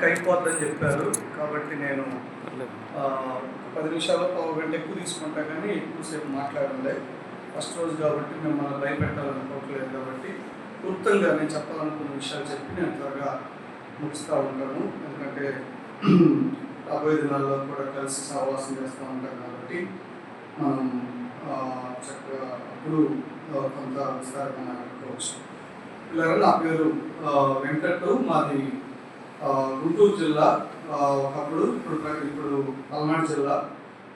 అయిపోద్దని చెప్పారు. కాబట్టి నేను 10 నిమిషాలు పావు గంట ఎక్కువ తీసుకుంటా, కానీ ఎక్కువసేపు మాట్లాడండి. ఫస్ట్ రోజు కాబట్టి మిమ్మల్ని భయపెట్టాలనుకోవట్లేదు. కాబట్టి క్లుప్తంగా నేను చెప్పాలనుకున్న విషయాలు చెప్పి నేను త్వరగా ముగిస్తూ ఉంటాను. ఎందుకంటే రాబోయే దినాల్లో కూడా కలిసి సహవాసం చేస్తూ ఉంటాం కాబట్టి మనం చక్కగా అప్పుడు కొంత విస్తారంగా మాట్లాడుకోవచ్చు. పిల్లలు, నా పేరు వెంకట్. మాది గుంటూరు జిల్లా. ఒకప్పుడు ఇప్పుడు పల్నాడు జిల్లా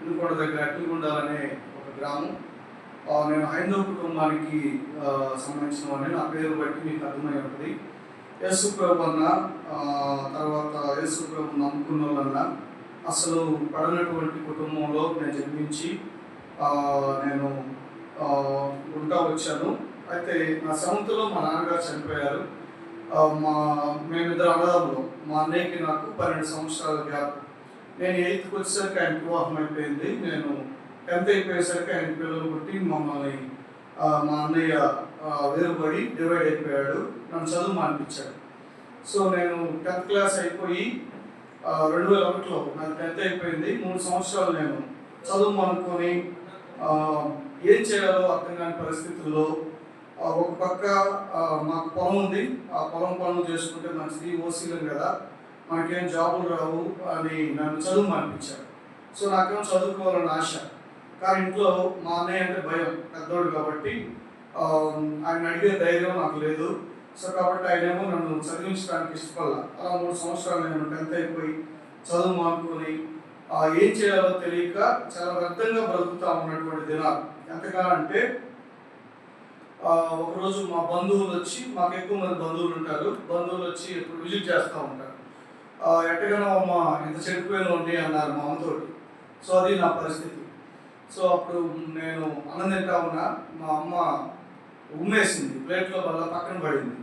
ఇనుకొండ దగ్గర అట్టిగుండాలనే ఒక గ్రామం. నేను హైందవ కుటుంబానికి సంబంధించిన వాడిని. నా పేరు బట్టి మీకు అర్థమై ఉంటుంది. యేసు ప్రభు అన్న, తర్వాత యేసు ప్రభు నమ్ముకున్న వాళ్ళన్నా అసలు పడినటువంటి కుటుంబంలో నేను జన్మించి నేను ఉంటా వచ్చాను. అయితే నా సెవెంత్లో మా నాన్నగారు చనిపోయారు. మేమిద్దరు అన్నదమ్ములు. మా అన్నయ్యకి నాకు 12 సంవత్సరాల గ్యాప్. నేను 8th వచ్చేసరికి ఆయన వివాహం అయిపోయింది. నేను 10th అయిపోయేసరికి ఆయన పిల్లలు పుట్టి మమ్మల్ని మా అన్నయ్య వేరుపడి డివైడ్ అయిపోయాడు. నన్ను చదువు మానిపించాడు. సో నేను 10th క్లాస్ అయిపోయి 2001లో నాకు 10th అయిపోయింది. 3 సంవత్సరాలు నేను చదువు మానుకొని ఏం చేయాలో అర్థం కాని పరిస్థితుల్లో ఒక పక్క మాకు పొలం ఉంది. ఆ పొలం పనులు చేసుకుంటే మంచిది, ఓసీలం కదా, మనకేం జాబులు రావు అని నన్ను చదువు మానిపించారు. సో నాకేమో చదువుకోవాలని ఆశ, కానీ ఇంట్లో మా అన్నయ్య అంటే భయం, పెద్దోడు కాబట్టి ఆయన అడిగే ధైర్యం నాకు లేదు. సో కాబట్టి ఆయనేమో నన్ను చదివించడానికి ఇష్టపడాల. అలా 3 సంవత్సరాలు నేను 10th అయిపోయి చదువు మానుకొని ఏం చేయాలో తెలియక చాలా వ్యర్థంగా బ్రతుకుతా ఉన్నటువంటి దినాలు. ఎంతగా అంటే ఒకరోజు మా బంధువులు వచ్చి, మాకు ఎక్కువ మంది బంధువులు ఉంటారు, బంధువులు వచ్చి ఇప్పుడు విజిట్ చేస్తూ ఉంటారు. ఎట్టగానో అమ్మ ఇంత చెడిపోయిన ఉండి అన్నారు మా అమ్మతోటి. సో అది నా పరిస్థితి. సో అప్పుడు నేను అన్నం తింటా ఉన్నా, మా అమ్మ ఉమ్మేసింది, ప్లేట్లో వల్ల పక్కన పడింది.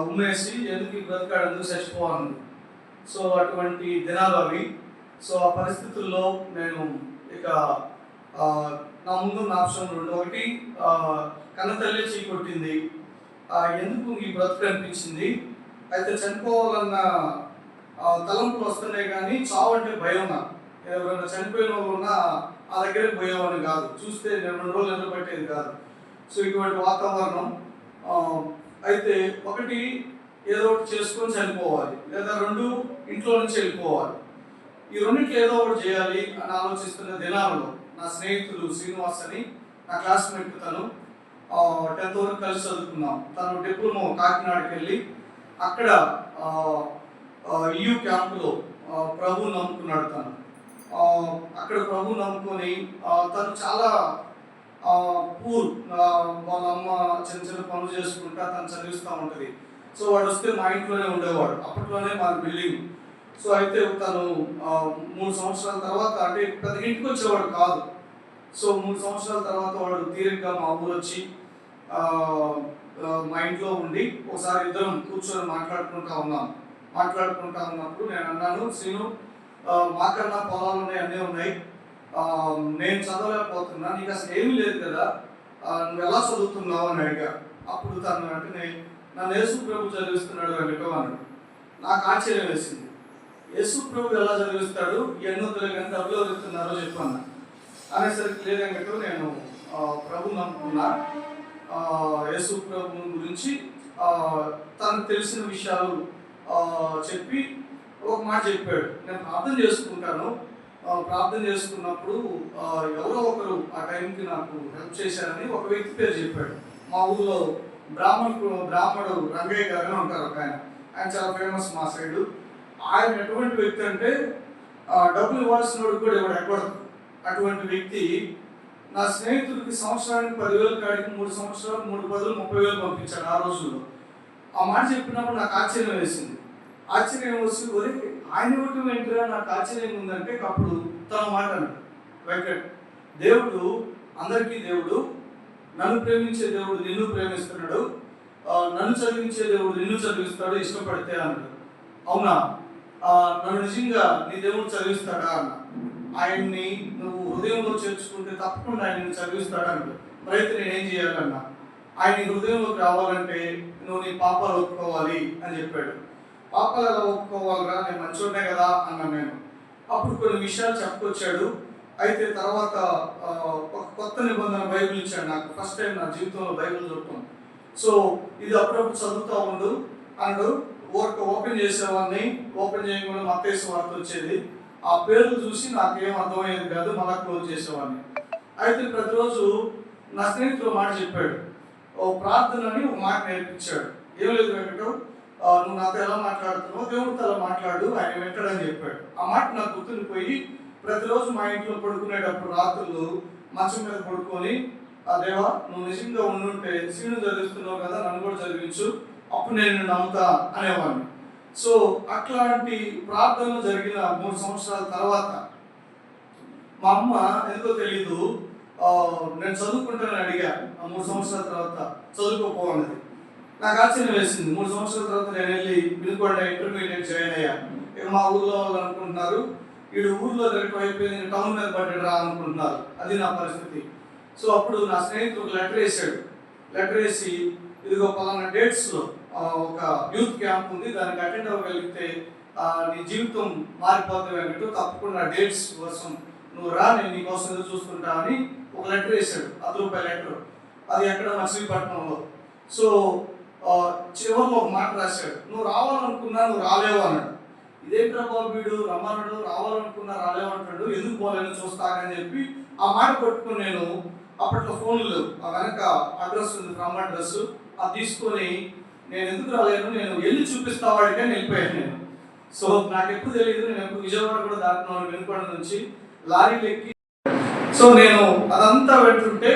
ఉమ్మేసి ఎందుకు ఈ బ్రతకాడు, ఎందుకు చచ్చిపోవాలి. సో అటువంటి దినాలు అవి. సో ఆ పరిస్థితుల్లో నేను ఇక నా ముందు నా ఆప్షన్ 2. ఒకటి, కన్న తల్లి చేయి కొట్టింది, ఎందుకు ఈ బ్రతుకు అనిపించింది. అయితే చనిపోవాలన్న తలంపులు వస్తున్నాయి, కానీ చావు అంటే భయం. నాకు ఎవరైనా చనిపోయిన వాళ్ళు ఉన్నా ఆ దగ్గరికి పోయేవాడిని కాదు, చూస్తే నేను 2 రోజులు ఎదురుపట్టేది కాదు. సో ఇటువంటి వాతావరణం. అయితే ఒకటి, ఏదో ఒకటి చేసుకొని చనిపోవాలి, లేదా 2 ఇంట్లో నుంచి వెళ్ళిపోవాలి. ఈ రెండింటిలో ఏదో ఒకటి చేయాలి అని ఆలోచిస్తున్న దినాలలో నా స్నేహితుడు శ్రీనివాస్ అని, నా క్లాస్మేట్, తను 10th వరకు కలిసి చదువుకున్నాం. తను డిప్లొమా కాకినాడకి వెళ్ళి అక్కడ EU క్యాంపులో ప్రభు నమ్ముకున్నాడు. తను అక్కడ ప్రభు నమ్ముకొని తను చాలా పూర్, వాళ్ళ అమ్మ చిన్న చిన్న పనులు చేసుకుంటా తను చదివిస్తూ ఉంటుంది. సో వాడు వస్తే మా ఇంట్లోనే ఉండేవాడు. అప్పట్లోనే మా బిల్డింగ్. సో అయితే తను 3 సంవత్సరాల తర్వాత, అంటే పెద్ద ఇంటికి వచ్చేవాడు కాదు. సో 3 సంవత్సరాల తర్వాత వాడు తీరిగ్గా మా ఊరు వచ్చి మా ఇంట్లో ఉండి ఒకసారి ఇద్దరం కూర్చొని మాట్లాడుకుంటా ఉన్నప్పుడు నేను అన్నాను, శ్రీను, మాకన్నా పొలాలు ఉన్నాయి, అన్నీ ఉన్నాయి, నేను చదవలేకపోతున్నా, నీకు అసలు ఏమీ లేదు కదా, నువ్వు ఎలా చదువుతున్నావు అని అడిగా. అప్పుడు తను అంటే నన్ను యేసు ప్రభు చదివిస్తున్నాడు వెంకటం అన్నాడు. నాకు ఆశ్చర్యం వేసింది. యేసు ప్రభు ఎలా చదివిస్తాడు, ఎన్నొద్దులే కానీ డబ్బులు చదువుతున్నారో చెప్పన్నా అనేసరికి లేదు వెంకటం, నేను ప్రభు నమ్ముకున్నా, యేసు ప్రభు గురించి తనకు తెలిసిన విషయాలు చెప్పి ఒక మాట చెప్పాడు. నేను ప్రార్థన చేసుకుంటాను, ప్రార్థన చేసుకున్నప్పుడు ఎవరో ఒకరు ఆ టైంకి నాకు హెల్ప్ చేశారని ఒక వ్యక్తి పేరు చెప్పాడు. మా ఊళ్ళో బ్రాహ్మడు రంగయ్య గారు అని ఉంటారు ఒక ఆయన చాలా ఫేమస్ మా సైడు. ఆయన ఎటువంటి వ్యక్తి అంటే డబ్బులు ఇవ్వాల్సిన వాడు కూడా ఎక్కడదు. అటువంటి వ్యక్తి నా స్నేహితుడికి సంవత్సరానికి 10,000 కాడికి 3 సంవత్సరాలు 3 10 30,000 పంపించాడు ఆ రోజుల్లో. ఆ మాట చెప్పినప్పుడు నాకు ఆశ్చర్యం వేసింది. ఆశ్చర్యం వచ్చి ఆయన ఇవ్వటం ఏంటిగా నాకు ఆశ్చర్యం ఉందంటే, అప్పుడు తన మాట అన్నాడు, వెంకట్, దేవుడు అందరికీ దేవుడు, నన్ను ప్రేమించే దేవుడు నిన్ను ప్రేమిస్తున్నాడు, నన్ను చదివించే దేవుడు నిన్ను చదివిస్తాడు ఇష్టపడితే అన్నాడు. అవునా, నన్ను నిజంగా నీ దేవుడు చదివిస్తాడా అన్న. ఆయన్ని నువ్వు హృదయంలో చేర్చుకుంటే తప్పకుండా ఆయన చదివిస్తాడా అన్నాడు. మరైతే నేనేం చేయాలన్నా, ఆయన హృదయంలోకి రావాలంటే నువ్వు నీ పాపాలు ఒప్పుకోవాలి అని చెప్పాడు. పాపాలు ఎలా ఒప్పుకోవాలిరా, నేను మంచోడ్నే కదా అన్నాను నేను. అప్పుడు కొన్ని విషయాలు చెప్పుకొచ్చాడు. అయితే తర్వాత ఒక కొత్త నిబంధన బైబిల్ ఇచ్చాడు నాకు. ఫస్ట్ టైం నా జీవితంలో బైబిల్ చదువుతాం. సో ఇది అప్పుడప్పుడు చదువుతూ ఉండు అన్నాడు. ఓపెన్ చేసేవాడిని. ఓపెన్ చేయకుండా మత్తయి సువార్త వచ్చేది. ఆ పేర్లు చూసి నాకేం అర్థమయ్యేది కాదు, మళ్ళా క్లోజ్ చేసేవాడిని. అయితే ప్రతిరోజు నా స్నేహితుడు మాట చెప్పాడు, ఓ ప్రార్థనని ఒక మాట నేర్పించాడు. ఏం లేదు వెంకటం, నువ్వు నాతో ఎలా మాట్లాడుతున్నావు, దేవుడితో అలా మాట్లాడు, ఆయన వింటాడని చెప్పాడు. ఆ మాట నాకు గుర్తుండిపోయి ప్రతిరోజు మా ఇంట్లో పడుకునేటప్పుడు రాత్రులు మంచం మీద పడుకొని, ఆ దేవా నువ్వు నిజంగా ఉండుంటే సీను చదివిస్తున్నావు కదా, నన్ను కూడా చదివించు, అప్పుడు నేను నమ్ముతా అనేవాడిని. సో అట్లాంటి ప్రార్థనలు జరిగిన 3 సంవత్సరాల తర్వాత మా అమ్మ ఎందుకో తెలీదు, నేను చదువుకుంటానని అడిగా. ఆ 3 సంవత్సరాల తర్వాత చదువుకోపోవన్నది. నాకు ఆశ్చర్యం వేసింది. 3 సంవత్సరాల తర్వాత నేను వెళ్ళి వినుకొండ ఇంటర్మీడియట్ జాయిన్ అయ్యాను. ఇక మా ఊళ్ళో వాళ్ళు అనుకుంటున్నారు, వీడు ఊళ్ళో తిరగటం అయిపోయింది, టౌన్ మీద పడ్డాడు రా అనుకుంటున్నారు. అది నా పరిస్థితి. సో అప్పుడు నా స్నేహితుడు ఒక లెటర్ వేసాడు. లెటర్ వేసి, ఇదిగో పలానా డేట్స్లో ఒక యూత్ క్యాంప్ ఉంది, దానికి అటెండ్ అవ్వగలిగితే నీ జీవితం మారిపోతుంది అన్నట్టు, తప్పకుండా డేట్స్ కోసం నువ్వు రా, నేను నీ కోసం ఎదురు చూసుకుంటా అని ఒక లెటర్ వేసాడు. ₹10 లెటర్. అది ఎక్కడ మచిలీపట్నంలో. సో చివరిలో ఒక మాట రాశాడు, నువ్వు రావాలనుకున్నా నువ్వు రాలేవు అన్నాడు. ఇదేంట్రా బాబు, వీడు రమ్మన్నాడు, రావాలనుకున్నా రాలేమంటాడు, ఎందుకు పోలేని చూస్తానని చెప్పి ఆ మాట పట్టుకుని నేను, అప్పట్లో ఫోన్లు ఆ వెనక అడ్రస్ ఉంది, ఫ్రమ్ అడ్రస్, అది తీసుకొని నేను ఎందుకు రాలేను, నేను వెళ్ళి చూపిస్తా వాడికి అని వెళ్ళిపోయాను నేను. సో నాకు ఎప్పుడు తెలియదు, నేను ఎప్పుడు విజయవాడ కూడా దాటినాను వెనుకొండ నుంచి లారీలు ఎక్కి. సో నేను అదంతా పెట్టుంటే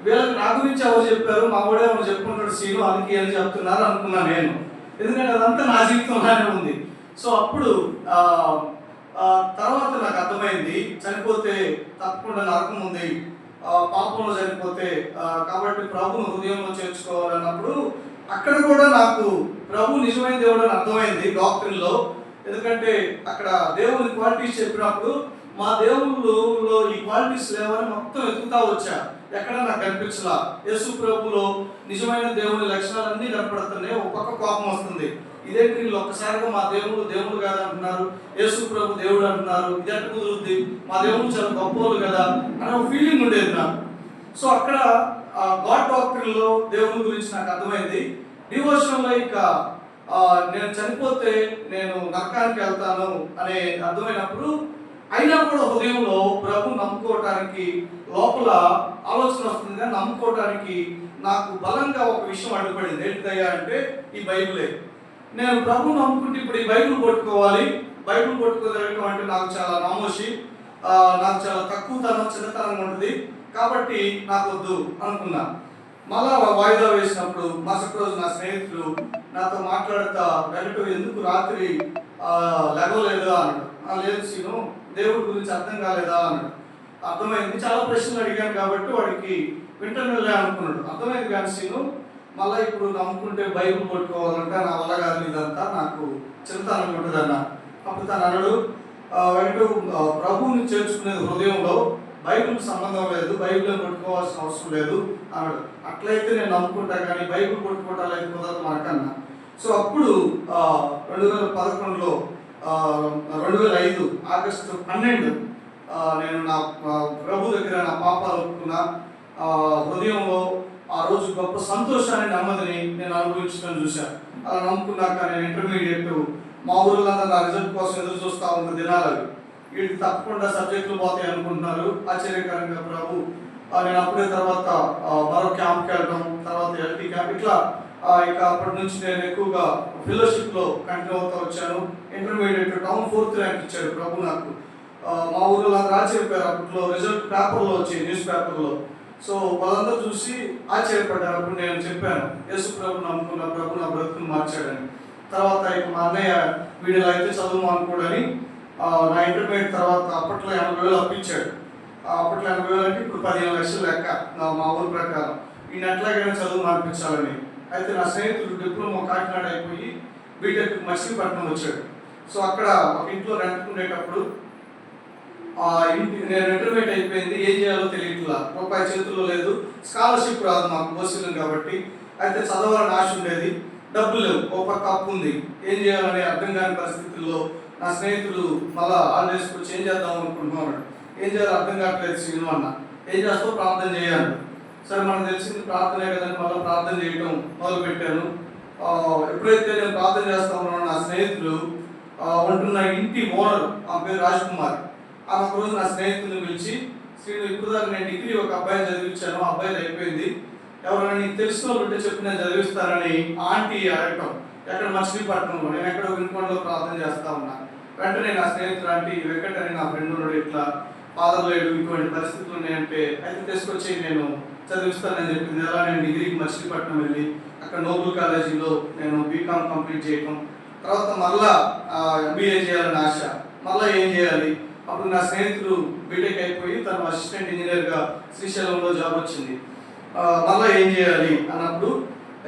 వీళ్ళకి నా గురించి ఎవరు చెప్పారు, మా వాడే ఎవరు చెప్పుకుంటాడు సీను అందుకే అని చెప్తున్నారు అనుకున్నాను నేను. ఎందుకంటే అదంతా నా జీవితంలోనే ఉంది. సో అప్పుడు తర్వాత నాకు అర్థమైంది, చనిపోతే తప్పకుండా నరకం ఉంది, పాపంలో చనిపోతే, కాబట్టి ప్రభును హృదయంలో చేర్చుకోవాలన్నప్పుడు అక్కడ కూడా నాకు ప్రభు నిజమైన దేవుడు అని అర్థమైంది డాక్టరీలో. ఎందుకంటే అక్కడ దేవుని క్వాలిటీస్ చెప్పినప్పుడు మా దేవుళ్ళలో ఈ క్వాలిటీస్ లేవని మొత్తం వెతుకుతా వచ్చా, ఎక్కడ నాకు కనిపించలా. యేసు ప్రభులో నిజమైన దేవుని లక్షణాలన్నీ కనపడుతున్నాయి. ఒక పక్క కోపం వస్తుంది, ఇదేంటి వీళ్ళు ఒక్కసారిగా మా దేవుడు కాదు అంటున్నారు, యేసు ప్రభు దేవుడు అంటున్నారు, ఇది ఎట్లా కుదురుద్ది, మా దేవుడు చాలా గొప్పలు కదా అనే ఒక ఫీలింగ్ ఉండేది నాకు. సో అక్కడ గాడ్ డాక్టరీలో దేవుని గురించి నాకు అర్థమైంది. డివోషన్లో ఇక నేను చనిపోతే నేను నరకానికి వెళ్తాను అనే అర్థమైనప్పుడు, అయినా కూడా హృదయంలో ప్రభు నమ్ముకోవటానికి లోపల ఆలోచన వస్తుంది, కానీ నమ్ముకోవటానికి నాకు బలంగా ఒక విషయం అడ్డుపడింది. ఏంటిదయ్యా అంటే ఈ బైబిలే. నేను ప్రభు నమ్ముకుంటే ఇప్పుడు ఈ బైబిల్ పట్టుకోవాలి, బైబిల్ పట్టుకోగలగడం అంటే నాకు చాలా నామోషి, నాకు చాలా తక్కువతనం, చిన్నతనం ఉంటుంది, కాబట్టి నాకు వద్దు అనుకున్నా. మళ్ళా వాయిదా వేసినప్పుడు మరుసటి రోజు నా స్నేహితులు నాతో మాట్లాడుతా, వెంకట ఎందుకు రాత్రి లెగవలేదా అన్నాడు. లేదు సీను, దేవుడి గురించి అర్థం కాలేదా అన్నాడు. అర్థమైంది, చాలా ప్రశ్నలు అడిగాను కాబట్టి వాడికి వింటనే అనుకున్నాడు. అర్థమైంది కానీ సీను, మళ్ళీ ఇప్పుడు నమ్ముకుంటే బైబిల్ పట్టుకోవాలంటే నా వల్ల కాదు, ఇదంతా నాకు చిన్నతనం ఉంటుంది అన్న. అప్పుడు తను అన్నాడు, వెంకట ప్రభువుని చేర్చుకునేది హృదయంలో, బైబిల్ సంబంధం లేదు, బైబిల్ పట్టుకోవాల్సిన అవసరం లేదు అన్నాడు. అట్లయితే నేను నమ్ముకుంటా, కానీ బైబిల్ పట్టుకోవటానికి కుదరదు మనకన్నా. సో అప్పుడు 2011లో 2005 ఆగస్టు 12 నేను నా ప్రభు దగ్గర నా పాపాలు ఒప్పుకున్నా. హృదయంలో ఆ రోజు గొప్ప సంతోషాన్ని, నెమ్మదిని నేను అనుభవించడం చూశాను. అలా నమ్ముకున్నాక నేను ఇంటర్మీడియట్, మా ఊళ్ళో నా రిజల్ట్ కోసం ఎదురు చూస్తూ ఉన్న దినాలు అవి. వీటికి తప్పకుండా సబ్జెక్టులు పోతాయి అనుకుంటున్నారు. ఆశ్చర్యకరంగా ప్రభు నేను అప్పుడే తర్వాత మరో క్యాంప్కి వెళ్ళడం, తర్వాత ఎల్టీ క్యాంప్, ఇట్లా ఇక అప్పటి నుంచి నేను ఎక్కువగా ఫెలోషిప్లో కంటిన్యూ అవుతూ వచ్చాను. ఇంటర్మీడియట్ టౌన్ 4th ర్యాంక్ ఇచ్చాడు ప్రభు నాకు. మా ఊరిలో నాకు ఆశ్చర్యపోయారు. అప్పట్లో రిజల్ట్ పేపర్లో వచ్చాయి, న్యూస్ పేపర్లో. సో వాళ్ళందరూ చూసి ఆశ్చర్యపడ్డారు. అప్పుడు నేను చెప్పాను, యేసు ప్రభు నమ్ముకున్న ప్రభు నా బ్రతుకుని మార్చాడని. తర్వాత ఇక మా అన్నయ్య వీడియోలో అయితే చదువు అనుకోడని నా ఇంటర్మీడియట్ తర్వాత అప్పట్లో 80,000 అప్పించాడు. అప్పట్లో 80,000 అంటే ఇప్పుడు 15 లక్షలు లెక్క మా ఊరి ప్రకారం. ఈయన ఎట్లాగైనా చదువు మానిపించాలని. అయితే నా స్నేహితుడు డిప్లొమా కాకినాడ అయిపోయి బీటెక్ మచిలీపట్నం వచ్చాడు. సో అక్కడ ఒక ఇంట్లో రెంట్ ఉండేటప్పుడు నేను ఇంటర్మీడియట్ అయిపోయింది, ఏం చేయాలో తెలియట్లా, రూపాయి చేతుల్లో లేదు, స్కాలర్షిప్ రాదు మాకు బోసిలం కాబట్టి. అయితే చదవాలని ఆశ ఉండేది. డబ్బులు లేవు, ఒక పక్క అప్పు ఉంది, ఏం చేయాలని అర్థం కాని పరిస్థితుల్లో నా స్నేహితులు మళ్ళా హాలిడేస్కి వచ్చి ఏం చేద్దాం అనుకుంటున్నాడు. ఏం చేయాలో అర్థం కావట్లేదు శ్రీను అన్న. ఏం చేస్తావు, ప్రార్థన చేయాలి. సరే, మనకు తెలిసింది ప్రార్థనే కదని మళ్ళీ ప్రార్థన చేయటం మొదలుపెట్టాను. ఎప్పుడైతే నేను ప్రార్థన చేస్తా ఉన్నానో నా స్నేహితులు ఉంటున్న ఇంటి ఓనర్, ఆ పేరు రాజ్ కుమార్, ఆమె ఒక రోజు నా స్నేహితులను పిలిచి, శ్రీను ఇప్పుడు దాకా నేను డిగ్రీ ఒక అబ్బాయిని చదివించాను, ఆ అబ్బాయిది అయిపోయింది, ఎవరైనా నీకు తెలిసిన వాళ్ళు ఉంటే చెప్పి నేను చదివిస్తానని ఆంటీ అడగటం. ఎక్కడ మచిలీపట్నంలో, నేను ఎక్కడో వినుకొండలో ప్రార్థన చేస్తా ఉన్నా. వెంటనే నా స్నేహితులు ఆంటీ వెంకట్ అని నా ఫ్రెండ్ ఉన్నాడు, ఇట్లా ఫాదర్ లేడు, ఇటువంటి పరిస్థితులు ఉన్నాయంటే అయితే తీసుకొచ్చి నేను చదివిస్తానని చెప్పింది. అలా నేను డిగ్రీకి మచిలీపట్నం వెళ్ళి అక్కడ నోబుల్ కాలేజీలో నేను బీకామ్ కంప్లీట్ చేయటం, తర్వాత మళ్ళా ఎంబీఏ చేయాలని ఆశ. మళ్ళీ ఏం చేయాలి, అప్పుడు నా స్నేహితులు బీటెక్ అయిపోయి తను అసిస్టెంట్ ఇంజనీర్గా శ్రీశైలంలో జాబ్ వచ్చింది. మళ్ళీ ఏం చేయాలి అన్నప్పుడు,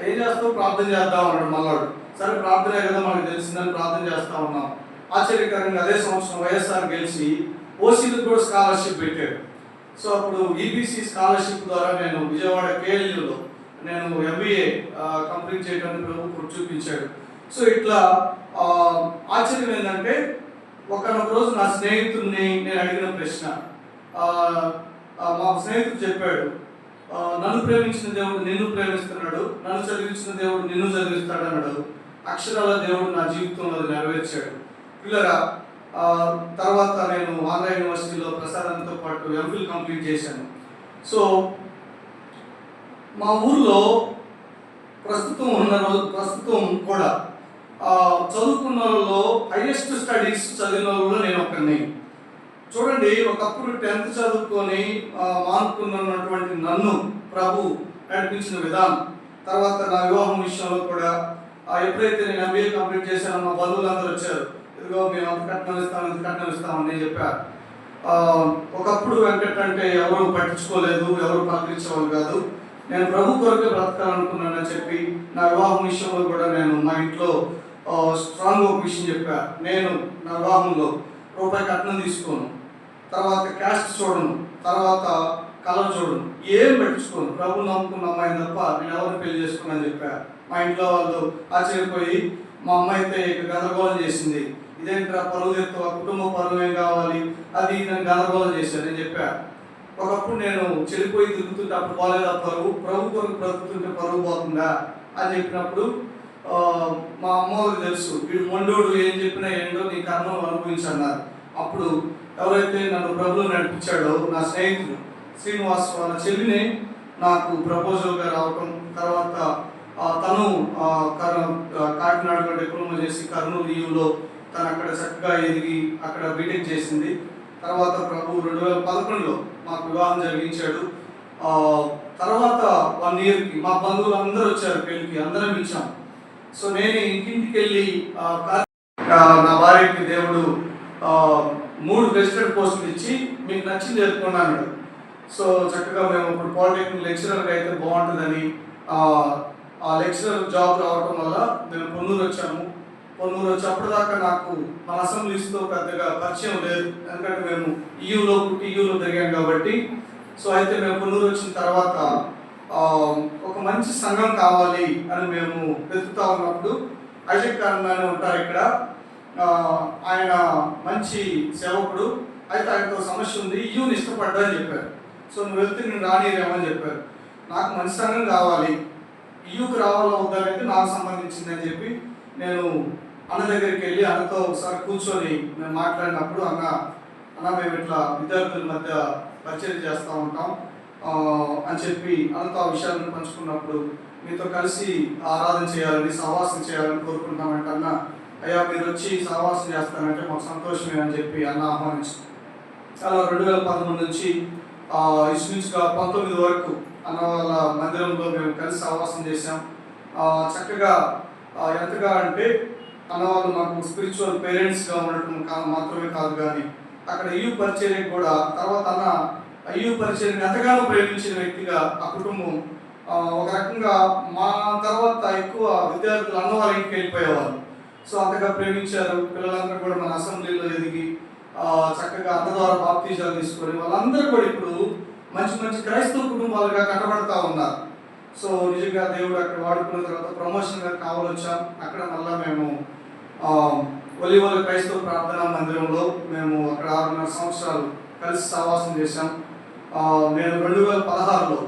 ఏం చేస్తావు, ప్రార్థన చేద్దాం అన్నాడు మళ్ళాడు. సరే, ప్రార్థనే కదా మనకు తెలిసిందని ప్రార్థన చేస్తా ఉన్నాం. ఆశ్చర్యకరంగా అదే సంవత్సరం వైఎస్ఆర్ గెలిచి ఓసీలకు కూడా స్కాలర్షిప్ పెట్టాడు. సో అప్పుడు ఈబీసీ స్కాలర్షిప్ ద్వారా నేను విజయవాడ కేఎల్యూలో నేను ఎంబీఏ కంప్లీట్ చేయడానికి ప్రభు చూపించాడు. సో ఇట్లా ఆశ్చర్యం ఏంటంటే, ఒకనొక రోజు నా స్నేహితుడిని నేను అడిగిన ప్రశ్న, మా స్నేహితుడు చెప్పాడు, నన్ను ప్రేమించిన దేవుడు నిన్ను ప్రేమిస్తున్నాడు, నన్ను చదివించిన దేవుడు నిన్ను చదివిస్తాడు అన్నాడు. అక్షరాల దేవుడు నా జీవితంలో నెరవేర్చాడు. పిల్లరా, తర్వాత నేను ఆంధ్ర యూనివర్సిటీలో ప్రసారంతో పాటు ఎంఫిల్ కంప్లీట్ చేశాను. సో మా ఊర్లో ప్రస్తుతం కూడా చదువుకున్న వాళ్ళలో హైయెస్ట్ స్టడీస్ చదివిన వాళ్ళలో నేను ఒకరిని. చూడండి, ఒకప్పుడు 10th చదువుకొని మానుకున్నటువంటి నన్ను ప్రభు నడిపించిన విధానం, తర్వాత నా వివాహం విషయంలో కూడా ఎప్పుడైతే నేను ఎంబీఏ కంప్లీట్ చేశానో మా బంధువులందరూ వచ్చారు, ఇదిగో మేము అంత కట్నం ఇస్తామని నేను చెప్పాను. ఒకప్పుడు వెంకట్ అంటే ఎవరు పట్టించుకోలేదు, ఎవరు పలకరించేవాళ్ళు కాదు. నేను ప్రభు కొరకే బ్రతకాలనుకున్నానని చెప్పి నా వివాహం విషయంలో కూడా నేను మా ఇంట్లో స్ట్రాంగ్ ఒక విషయం చెప్పా, నేను నా వివాహంలో రూపాయి కట్నం తీసుకోను, తర్వాత క్యాస్ట్ చూడను, తర్వాత కలర్ చూడను, ఏం పెట్టించుకోను, ప్రభు నమ్ముకున్న అమ్మాయిని తప్ప నేను ఎవరిని పెళ్లి చేసుకున్నాను చెప్పా. మా ఇంట్లో వాళ్ళు ఆశ్చర్యపోయి, మా అమ్మాయి అయితే గందరగోళం చేసింది, ఇదేంట్రా పరువు తెస్తావా, కుటుంబ పరువు ఏం కావాలి, అది నేను గందరగోళం చేశాను నేను చెప్పా. ఒకప్పుడు నేను చెడిపోయి తిరుగుతుంటే అప్పుడు పోలేదా పరువు, ప్రభు కొరకు బ్రతుకుతుంటే పరువు పోతుందా అని చెప్పినప్పుడు మా అమ్మవారికి తెలుసు, వీడు మొండోడు, ఏం చెప్పినా ఏంటో నీ కర్మం అనుభవించన్నారు. అప్పుడు ఎవరైతే నన్ను ప్రభులో నడిపించాడో నా స్నేహితుడు శ్రీనివాస్ వాళ్ళ చెల్లిని నాకు ప్రపోజల్గా రావటం, తర్వాత తను కాకినాడలో డిప్లొమా చేసి కర్నూలు యూలో తను అక్కడ చక్కగా ఎదిగి అక్కడ బీటెక్ చేసింది. తర్వాత ప్రభు 2011లో మాకు వివాహం జరిగించాడు. తర్వాత 1 ఇయర్కి మా బంధువులు అందరూ వచ్చారు పెళ్ళికి, అందరం ఇచ్చాం. సో నేను ఇంటింటికి వెళ్ళి నా భార్యకి దేవుడు 3 ప్రెసిడెంట్ పోస్టులు ఇచ్చి మీకు నచ్చింది ఎదుర్కొన్నాను. సో చక్కగా మేము ఇప్పుడు పాలిటెక్నిక్ లెక్చరర్గా అయితే బాగుంటుందని ఆ లెక్చరర్ జాబ్ రావడం వల్ల మేము పొన్నూరు వచ్చాము. పొన్నూరు వచ్చి అప్పటిదాకా నాకు మన అసెంబ్లీస్తో పెద్దగా పరిచయం లేదు, ఎందుకంటే మేము ఈయూలో తిరిగాం కాబట్టి. సో అయితే మేము పొన్నూరు వచ్చిన తర్వాత ఒక మంచి సంఘం కావాలి అని మేము వెతుకుతా ఉన్నప్పుడు అజయ్ ఖాన్ అని ఉంటారు ఇక్కడ, ఆయన మంచి సేవకుడు, అయితే ఆయనతో సమస్య ఉంది, ఈయూని ఇష్టపడ్డా అని చెప్పారు. సో నువ్వు వెళ్తే నేను రానిరేమని చెప్పారు. నాకు మంచి సంఘం కావాలి, ఈయూకి రావాలో వద్దానంటే నాకు సంబంధించిందని చెప్పి నేను అన్న దగ్గరికి వెళ్ళి అన్నతో ఒకసారి కూర్చొని మేము మాట్లాడినప్పుడు, అన్న మేము ఇట్లా విద్యార్థుల మధ్య పరిచయం చేస్తూ ఉంటాం అని చెప్పి అన్నతో ఆ విషయాలను పంచుకున్నప్పుడు, మీతో కలిసి ఆరాధన చేయాలని సహవాసం చేయాలని కోరుకుంటామంటే, అన్న అయ్యా మీరు వచ్చి సహవాసం చేస్తానంటే మాకు సంతోషమే అని చెప్పి అన్న ఆహ్వానించారు. అలా 2011 నుంచి ఇంచుమించుగా 19 వరకు అన్న వాళ్ళ మందిరంలో మేము కలిసి సహవాసం చేసాం. చక్కగా ఎంతగా అంటే అన్నవాళ్ళు మాకు స్పిరిచువల్ పేరెంట్స్గా ఉండటం మాత్రమే కాదు, కానీ అక్కడ ఈయూ పరిచర్యకు కూడా తర్వాత అన్న ఈయూ పరిచర్యని ఎంతగానో ప్రేమించిన వ్యక్తిగా ఆ కుటుంబం ఒక రకంగా మా తర్వాత ఎక్కువ విద్యార్థులు అన్న వాళ్ళ ఇంటికి వెళ్ళిపోయేవాళ్ళు. సో అంతగా ప్రేమించారు. పిల్లలందరూ కూడా మన అసెంబ్లీలో ఎదిగి చక్కగా అన్న ద్వారా బాప్తీజాలు తీసుకొని వాళ్ళందరూ కూడా ఇప్పుడు మంచి మంచి క్రైస్తవ కుటుంబాలుగా కట్టబడతా ఉన్నారు. సో నిజంగా దేవుడు అక్కడ వాడుకున్న తర్వాత ప్రమోషన్గా కావాలి వచ్చాం. అక్కడ మళ్ళీ మేము ఒలివల క్రైస్తవ ప్రార్థనా మందిరంలో మేము అక్కడ 6.5 సంవత్సరాలు కలిసి సహవాసం చేశాం. నేను 2016లో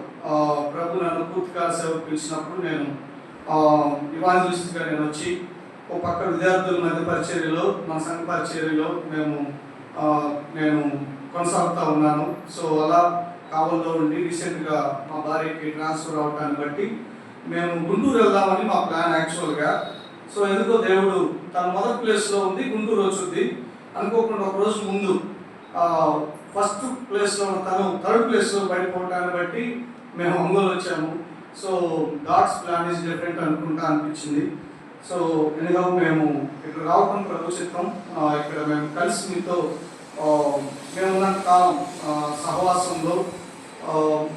ప్రభు నన్ను పూర్తికాల సేవకు పిలిచినప్పుడు నేను ఇవాంజలిస్ట్గా నేను వచ్చి ఒక పక్క విద్యార్థుల మధ్య పరిచర్యలో మన సంఘ పరిచర్యలో నేను కొనసాగుతూ ఉన్నాను. సో అలా కావల్లో ఉండి రీసెంట్గా మా భార్యకి ట్రాన్స్ఫర్ అవటాన్ని బట్టి మేము గుంటూరు వెళ్దామని మా ప్లాన్ యాక్చువల్గా. సో ఎందుకో దేవుడు తన మొదటి ప్లేస్లో ఉంది, గుంటూరు వచ్చింది అనుకోకుండా ఒక రోజు ముందు ఫస్ట్ ప్లేస్లో తను థర్డ్ ప్లేస్లో పడిపోవటాన్ని బట్టి మేము ఒంగోలు వచ్చాము. So God's plan is different అనుకుంటా అనిపించింది. సో ఎనిగా మేము ఇక్కడ రావటం ప్రభు చిత్తం. ఇక్కడ మేము కలిసి మీతో మేమున్నంత కాలం సహవాసంలో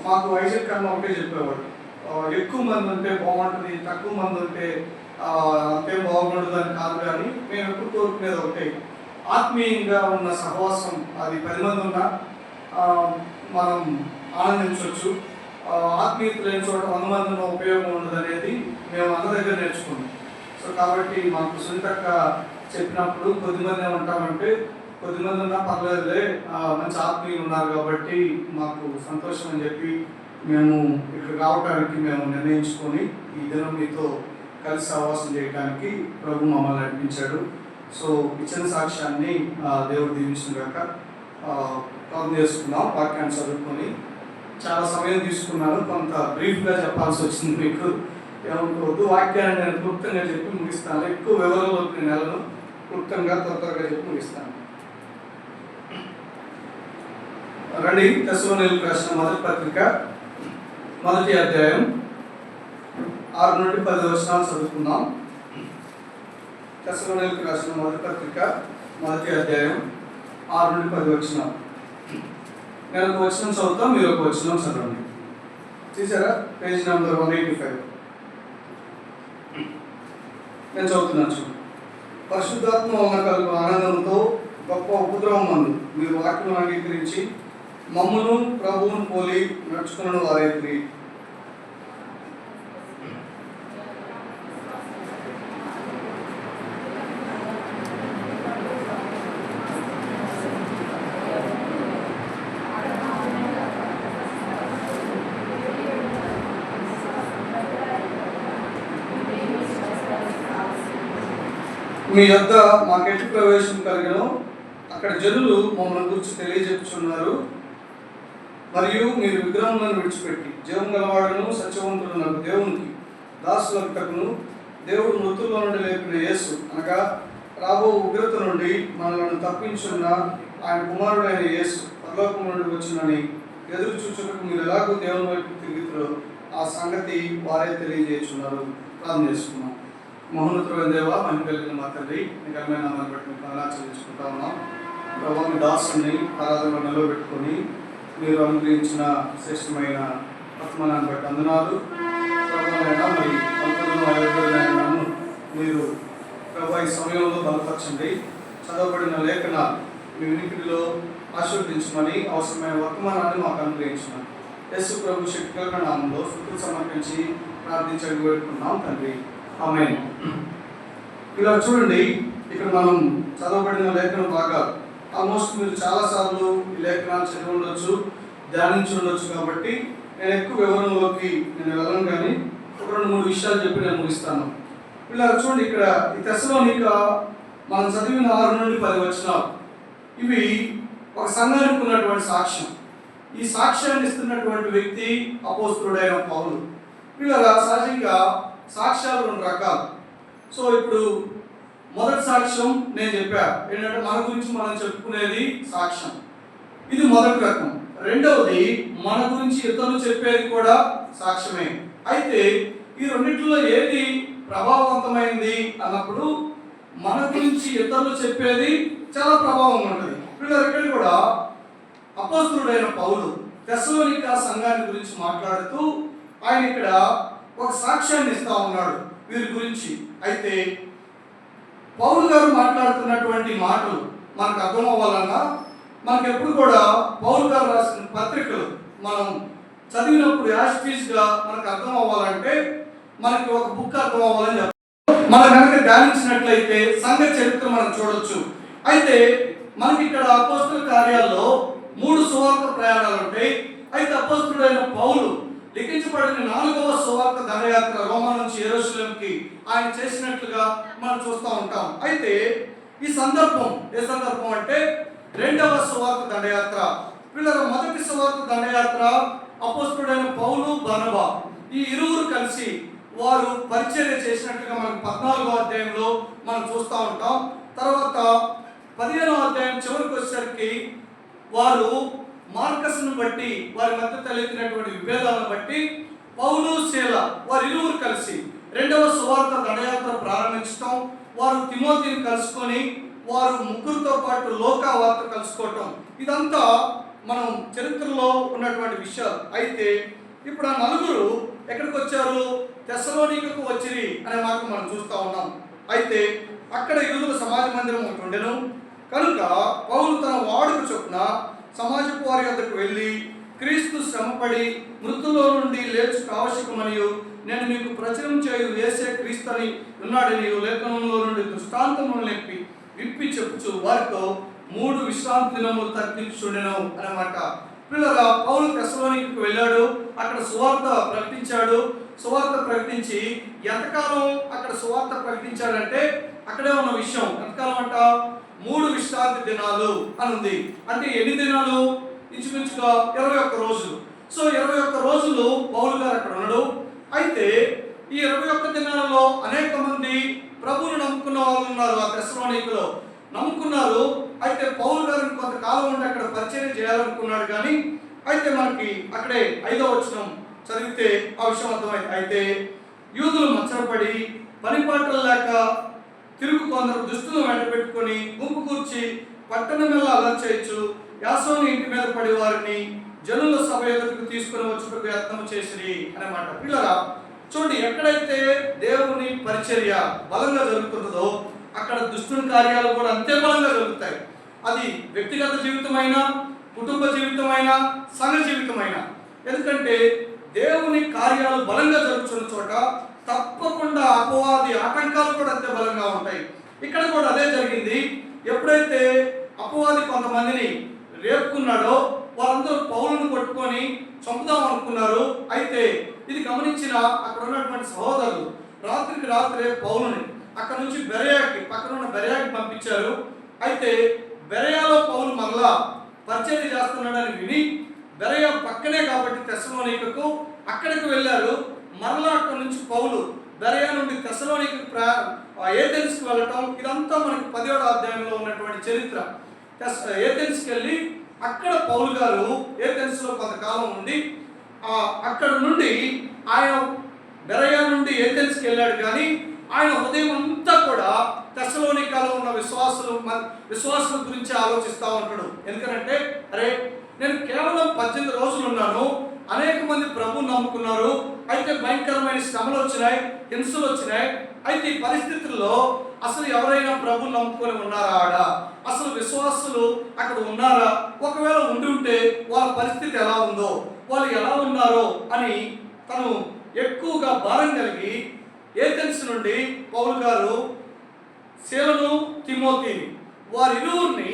మాకు వైజాగ్ కన్నా ఒకటే చెప్పేవాడు, ఎక్కువ మంది ఉంటే బాగుంటుంది, తక్కువ మంది ఉంటే అంతేం బాగుండదు అని కాదు. కానీ మేము ఎప్పుడు కోరుకునేది ఒకటే, ఆత్మీయంగా ఉన్న సహవాసం అది 10 మంది ఉన్నా మనం ఆనందించవచ్చు. ఆత్మీయత లేని చోట 100 మంది ఉన్న ఉపయోగం ఉండదు అనేది మేము అందరి దగ్గర నేర్చుకున్నాం. సో కాబట్టి మాకు సునీతక్క చెప్పినప్పుడు కొద్దిమంది ఏమంటామంటే, కొద్దిమంది ఉన్నా పర్లేదులే, మంచి ఆత్మీయులు ఉన్నారు కాబట్టి మాకు సంతోషం అని చెప్పి మేము ఇక్కడ రావడానికి మేము నిర్ణయించుకొని ఈ దినం మీతో కలిసి సహవాసం చేయడానికి ప్రభు మమ్మల్ని నడిపించాడు. సో ఇచ్చిన సాక్ష్యాన్ని దేవుడు దీవించిన గాక. ప్రార్థన చేసుకున్నాం. వాక్యాన్ని చదువుకొని చాలా సమయం తీసుకున్నాను, కొంత బ్రీఫ్గా చెప్పాల్సి వచ్చింది. మీకు ఏమనుకోవద్దు, వాక్యాన్ని నేను క్లుప్తంగా చెప్పి ముగిస్తాను. ఎక్కువ వివరంలోకి నేను వెళ్ళను, క్లుప్తంగా త్వరగా చెప్పి ముగిస్తాను. రండి, తెస్సలోనికీయులకు రాసిన మొదటి పత్రిక 1వ అధ్యాయం 6 నుండి 10 వచనాలు చదువుకుందాం. తెస్సలోనికీయులకు రాసిన మొదటి పత్రిక 1వ అధ్యాయం 6 నుండి 10 వచనాలు. నేను ఒక వచనం చదువుతాం, మీరు ఒక వచనం చదవండి. చూసారా, పేజ్ నెంబర్ 185. నేను చదువుతున్నాను చూడండి. పరిశుద్ధాత్మ వలన కలుగు ఆనందంతో గొప్ప ఉపద్రవం మందు మీరు వాక్యం అంగీకరించి మమ్మును ప్రభువును పోలి నడుచుకున్న వారైతే మీ యొద్ద మాకెట్టి ప్రవేశం కలిగినో అక్కడ జనులు మమ్మల్ని గురించి తెలియజెప్పుచున్నారు. మరియు మీరు విగ్రహములను విడిచిపెట్టి జీవం గలవాడును సత్యవంతుడునకు దేవునికి దాసులకును దేవుడు మృతుల్లో నుండి లేపిన యేసు అనగా రాబో ఉగ్రత నుండి మనలను తప్పించున్న ఆయన కుమారుడైన యేసు పరలోకం నుండి వచ్చినని ఎదురు చూచుటకు మీరు ఎలాగో దేవుని వైపు తిరుగుతారో ఆ సంగతి వారే తెలియజేస్తున్నారు. ప్రార్థన చేసుకున్నాం. మహోన్నతుడైన దేవా, మహిమ కలిగిన మా తండ్రి, మీ ఘనమైన నామాన్ని బట్టి మీకు వందనాలు చెల్లించుకుంటా ఉన్నాం. ప్రభువా, మీ దాసుని ఆరాధనలో నిలబెట్టుకొని మీరు అనుగ్రహించిన శ్రేష్టమైన వర్తమానాన్ని బట్టి వందనాలు. ప్రభువైనా మరి నన్ను మీరు ప్రభు ఈ సమయంలో బలపరచండి. చదవబడిన లేఖనాలు మీ వినికిడిలో ఆశీర్వదించమని అవసరమైన వర్తమానాన్ని మాకు అనుగ్రహించమని యేసు ప్రభు శక్తి కలిగిన నామంలో స్తుతులు సమర్పించి ప్రార్థించడానికి వేడుకున్నాం తండ్రి. ఆమేన్. ఇలా చూడండి, ఇక్కడ మనం చదవబడిన లేఖనం బాగా ఆల్మోస్ట్ మీరు చాలాసార్లు ఈ లేఖనాలు చదివి ఉండొచ్చు, ధ్యానించి ఉండొచ్చు. కాబట్టి నేను ఎక్కువ వివరంలోకి నేను వెళ్ళను, కానీ ఒక 2-3 విషయాలు చెప్పి నేను ముగిస్తాను. ఇలా చూడండి, ఇక్కడ ఈ తెస్సలోనిక మనం చదివిన 6 నుండి 10 వచనాలు ఇవి ఒక సంఘానికి ఉన్నటువంటి సాక్ష్యం. ఈ సాక్ష్యాన్ని ఇస్తున్నటువంటి వ్యక్తి అపోస్తలుడైన పౌలు. ఇలా సహజంగా సాక్ష్యాలు 2 రకాలు. సో ఇప్పుడు మొదటి సాక్ష్యం నేను చెప్పా, ఏంటంటే మన గురించి మనం చెప్పుకునేది సాక్ష్యం, ఇది మొదటి రకం. రెండవది మన గురించి ఇతరులు చెప్పేది కూడా సాక్ష్యమే. అయితే ఈ రెండింటిలో ఏది ప్రభావవంతమైంది అన్నప్పుడు మన గురించి ఇతరులు చెప్పేది చాలా ప్రభావం ఉంటుంది. ఇక్కడ కూడా అపోస్తలుడైన పౌలు తెస్సలోనిక సంఘాన్ని గురించి మాట్లాడుతూ ఆయన ఇక్కడ ఒక సాక్ష్యాన్ని ఇస్తా ఉన్నాడు వీరి గురించి. అయితే పౌలు గారు మాట్లాడుతున్నటువంటి మాటలు మనకు అర్థం అవ్వాలన్నా మనకు ఎప్పుడు కూడా పౌలు గారు రాసిన పత్రికలు మనం చదివినప్పుడు యాస్టీస్గా మనకు అర్థం అవ్వాలంటే మనకి ఒక బుక్ అర్థం అవ్వాలని చెప్తాం. మనం కనుక ధ్యానించినట్లయితే సంఘ చరిత్ర మనం చూడొచ్చు. అయితే మనకి ఇక్కడ అపోస్తల కార్యాల్లో 3 సువార్త ప్రయాణాలు ఉంటాయి. అయితే అపోస్తలుడైన పౌలు లిఖించబడిన 4వ సువార్త దండయాత్ర రోమా నుంచి యెరూషలేంకి ఆయన చేసినట్లుగా మనం చూస్తూ ఉంటాం. అయితే ఈ సందర్భం ఏ సందర్భం అంటే 2వ సువార్త దండయాత్ర. వీళ్ళ మొదటి సువార్త దండయాత్ర అపోస్తలుడైన పౌలు బర్నబా ఈ ఇరువురు కలిసి వారు పరిచర్య చేసినట్లుగా మనకు 14వ అధ్యాయంలో మనం చూస్తూ ఉంటాం. తర్వాత 15వ అధ్యాయం చివరికి వచ్చేసరికి వారు మార్కస్ను బట్టి వారి మధ్య తలెత్తినటువంటి విభేదాలను బట్టి పౌలు శీల వారు ఇరువురు కలిసి 2వ సువార్త దండయాత్ర ప్రారంభించడం, వారు తిమోతిని కలుసుకొని వారు ముగ్గురితో పాటు లోకా వార్త కలుసుకోవటం, ఇదంతా మనం చరిత్రలో ఉన్నటువంటి విషయాలు. అయితే ఇప్పుడు ఆ నలుగురు ఎక్కడికి వచ్చారు? తెస్సలోనికకు వచ్చిరి అనే మాట మనం చూస్తూ ఉన్నాం. అయితే అక్కడ యూదుల సమాజ మందిరం ఒకటి ఉండెను కనుక పౌలు తన వాడుక చొప్పున సమాజపు వారి వద్దకు వెళ్ళి క్రీస్తు శ్రమపడి మృతుల్లో నుండి లేచుకు ఆవశ్యకమనియు నేను మీకు ప్రచురం చేయు యేసే క్రీస్తుని ఉన్నాడని లేఖనంలో నుండి దృష్టాంతములు విప్పి చెప్పుచు వారితో 3 విశ్రాంతి దినములు తర్పించుండెను అన్నమాట. పిల్లగా పౌలు తెస్సలోనికకు వెళ్ళాడు, అక్కడ సువార్త ప్రకటించాడు. సువార్త ప్రకటించి ఎంతకాలం అక్కడ సువార్త ప్రకటించాడంటే అక్కడే ఉన్న విషయం ఎంతకాలం అంట 3 విశ్రాంతి దినాలు అని ఉంది. అంటే ఎన్ని దినాలు? ఇంచుమించుగా 21 రోజులు. సో 21 రోజులు పౌలు గారు అక్కడ ఉన్నాడు. అయితే ఈ 21 దినాలలో అనేక మంది ప్రభువును నమ్ముకున్న వాళ్ళు ఉన్నారు. ఆ తెస్సలోనికలో నమ్ముకున్నారు. అయితే పౌలు గారు కొంతకాలం ఉండి అక్కడ పరిచయం చేయాలనుకున్నాడు. కానీ అయితే మనకి అక్కడే 5వ వచనం చదివితే ఆ విషయం అర్థమైంది. అయితే యూదులు మచ్చరపడి పనిపాటలు లేక తిరుగు కొందరు దుస్తులు వెంట పెట్టుకొని గుంపు కూర్చి పట్టణమెల్లా అలర్ట్ చేయొచ్చు యాసోని ఇంటి మీద పడి వారిని జనుల సభ ఎదురుకు తీసుకుని వచ్చుటకు యత్నం చేసిరి అన్నమాట. పిల్లరా చూడండి, ఎక్కడైతే దేవుని పరిచర్య బలంగా జరుగుతుందో అక్కడ దుష్టుని కార్యాలు కూడా అంతే బలంగా జరుగుతాయి. అది వ్యక్తిగత జీవితమైనా, కుటుంబ జీవితమైనా, సంఘ జీవితమైనా. ఎందుకంటే దేవుని కార్యాలు బలంగా జరుగుతున్న చోట తప్పకుండా అపవాది ఆటంకాలు కూడా అంతే బలంగా ఉంటాయి. ఇక్కడ కూడా అదే జరిగింది. ఎప్పుడైతే అపవాది కొంతమందిని రేపుకున్నాడో వారందరూ పౌలును కొట్టుకొని చంపుదాం అనుకున్నారు. అయితే ఇది గమనించిన అక్కడ ఉన్నటువంటి సహోదరులు రాత్రికి రాత్రే పౌలుని అక్కడ నుంచి బెరయాకి పక్కన బెరయాకి పంపించారు. అయితే బెరయాలో పౌలు మరలా పరిచర్య చేస్తున్నాడని విని బెరయ పక్కనే కాబట్టి తెస్సలోనికకు అక్కడికి వెళ్ళారు. మరలా అక్కడ నుంచి పౌలు బెరయ నుండి తెస్సలోనికకు ఏథెన్స్కి వెళ్ళటం, ఇదంతా మనకి 17వ అధ్యాయంలో ఉన్నటువంటి చరిత్ర. ఏథెన్స్కి వెళ్ళి అక్కడ పౌలు గారు ఏథెన్స్లో కొంతకాలం ఉండి అక్కడ నుండి ఆయన బెరయ నుండి ఏథెన్స్కి వెళ్ళాడు. కానీ ఆయన హృదయం అంతా కూడా తెస్సలోనికలో ఉన్న విశ్వాసుల గురించి ఆలోచిస్తూ ఉంటాడు. ఎందుకంటే అరే నేను కేవలం 18 రోజులు ఉన్నాను, అనేక మంది ప్రభువుని నమ్ముకున్నారు. అయితే భయంకరమైన శ్రమలు వచ్చినాయి, హింసలు వచ్చినాయి. అయితే ఈ పరిస్థితుల్లో అసలు ఎవరైనా ప్రభువుని నమ్ముకొని ఉన్నారా? అసలు విశ్వాసులు అక్కడ ఉన్నారా? ఒకవేళ ఉండి ఉంటే వాళ్ళ పరిస్థితి ఎలా ఉందో, వాళ్ళు ఎలా ఉన్నారో అని తను ఎక్కువగా భారం కలిగి ఏథెన్స్ నుండి పౌలు గారు శీలను తిమోతిని వారిరువురిని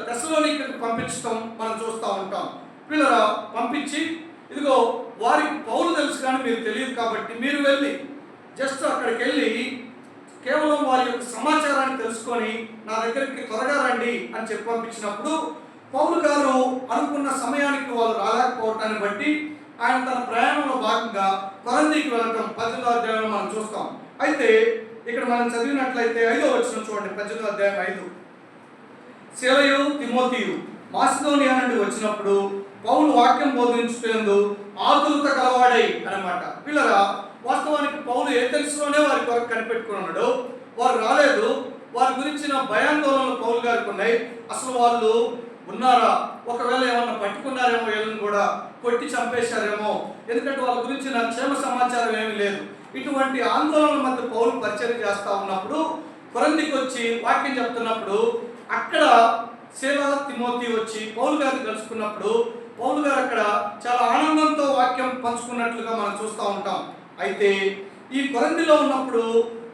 తెస్సలోనికకు పంపించడం మనం చూస్తూ ఉంటాం. పిల్లరా పంపించి ఇదిగో వారికి పౌలు తెలుసు కానీ మీరు తెలియదు కాబట్టి మీరు వెళ్ళి జస్ట్ అక్కడికి వెళ్ళి కేవలం వారి యొక్క సమాచారాన్ని తెలుసుకొని నా దగ్గరికి త్వరగా రండి అని చెప్పి పంపించినప్పుడు పౌలు గారు అనుకున్న సమయానికి వాళ్ళు రాలేకపోవటాన్ని బట్టి ఆయన తన ప్రయాణంలో భాగంగా కొరంథీకి వెళ్ళటం 18వ అధ్యాయంలో మనం చూస్తాం. అయితే ఇక్కడ మనం చదివినట్లయితే 5వ వచనం చూడండి, 18వ అధ్యాయం 5. శీలయు తిమోతియు మాసిదోనియా నుండి వచ్చినప్పుడు పౌలు వాక్యం బోధించుటందు ఆతురత కలవాడై అన్నమాట. పిల్లరా వాస్తవానికి పౌలు ఏథెన్స్లోనే వారి కొరకు కనిపెట్టుకున్నాడు. వారు రాలేదు. వారి గురించిన భయాందోళనలు పౌలు గారికి ఉన్నాయి. అసలు వాళ్ళు ఉన్నారా? ఒకవేళ ఏమన్నా పట్టుకున్నారేమో, వీళ్ళని కూడా కొట్టి చంపేశారేమో, ఎందుకంటే వాళ్ళ గురించిన క్షేమ సమాచారం ఏమీ లేదు. ఇటువంటి ఆందోళనల మధ్య పౌలు పరిచర్య చేస్తూ ఉన్నప్పుడు కొరంథీకి వచ్చి వాక్యం చెప్తున్నప్పుడు అక్కడ శీల తిమోతి వచ్చి పౌలు గారిని కలుసుకున్నప్పుడు పౌలు గారు అక్కడ చాలా ఆనందంతో వాక్యం పంచుకున్నట్లుగా మనం చూస్తూ ఉంటాం. అయితే ఈ కొరింథీలో ఉన్నప్పుడు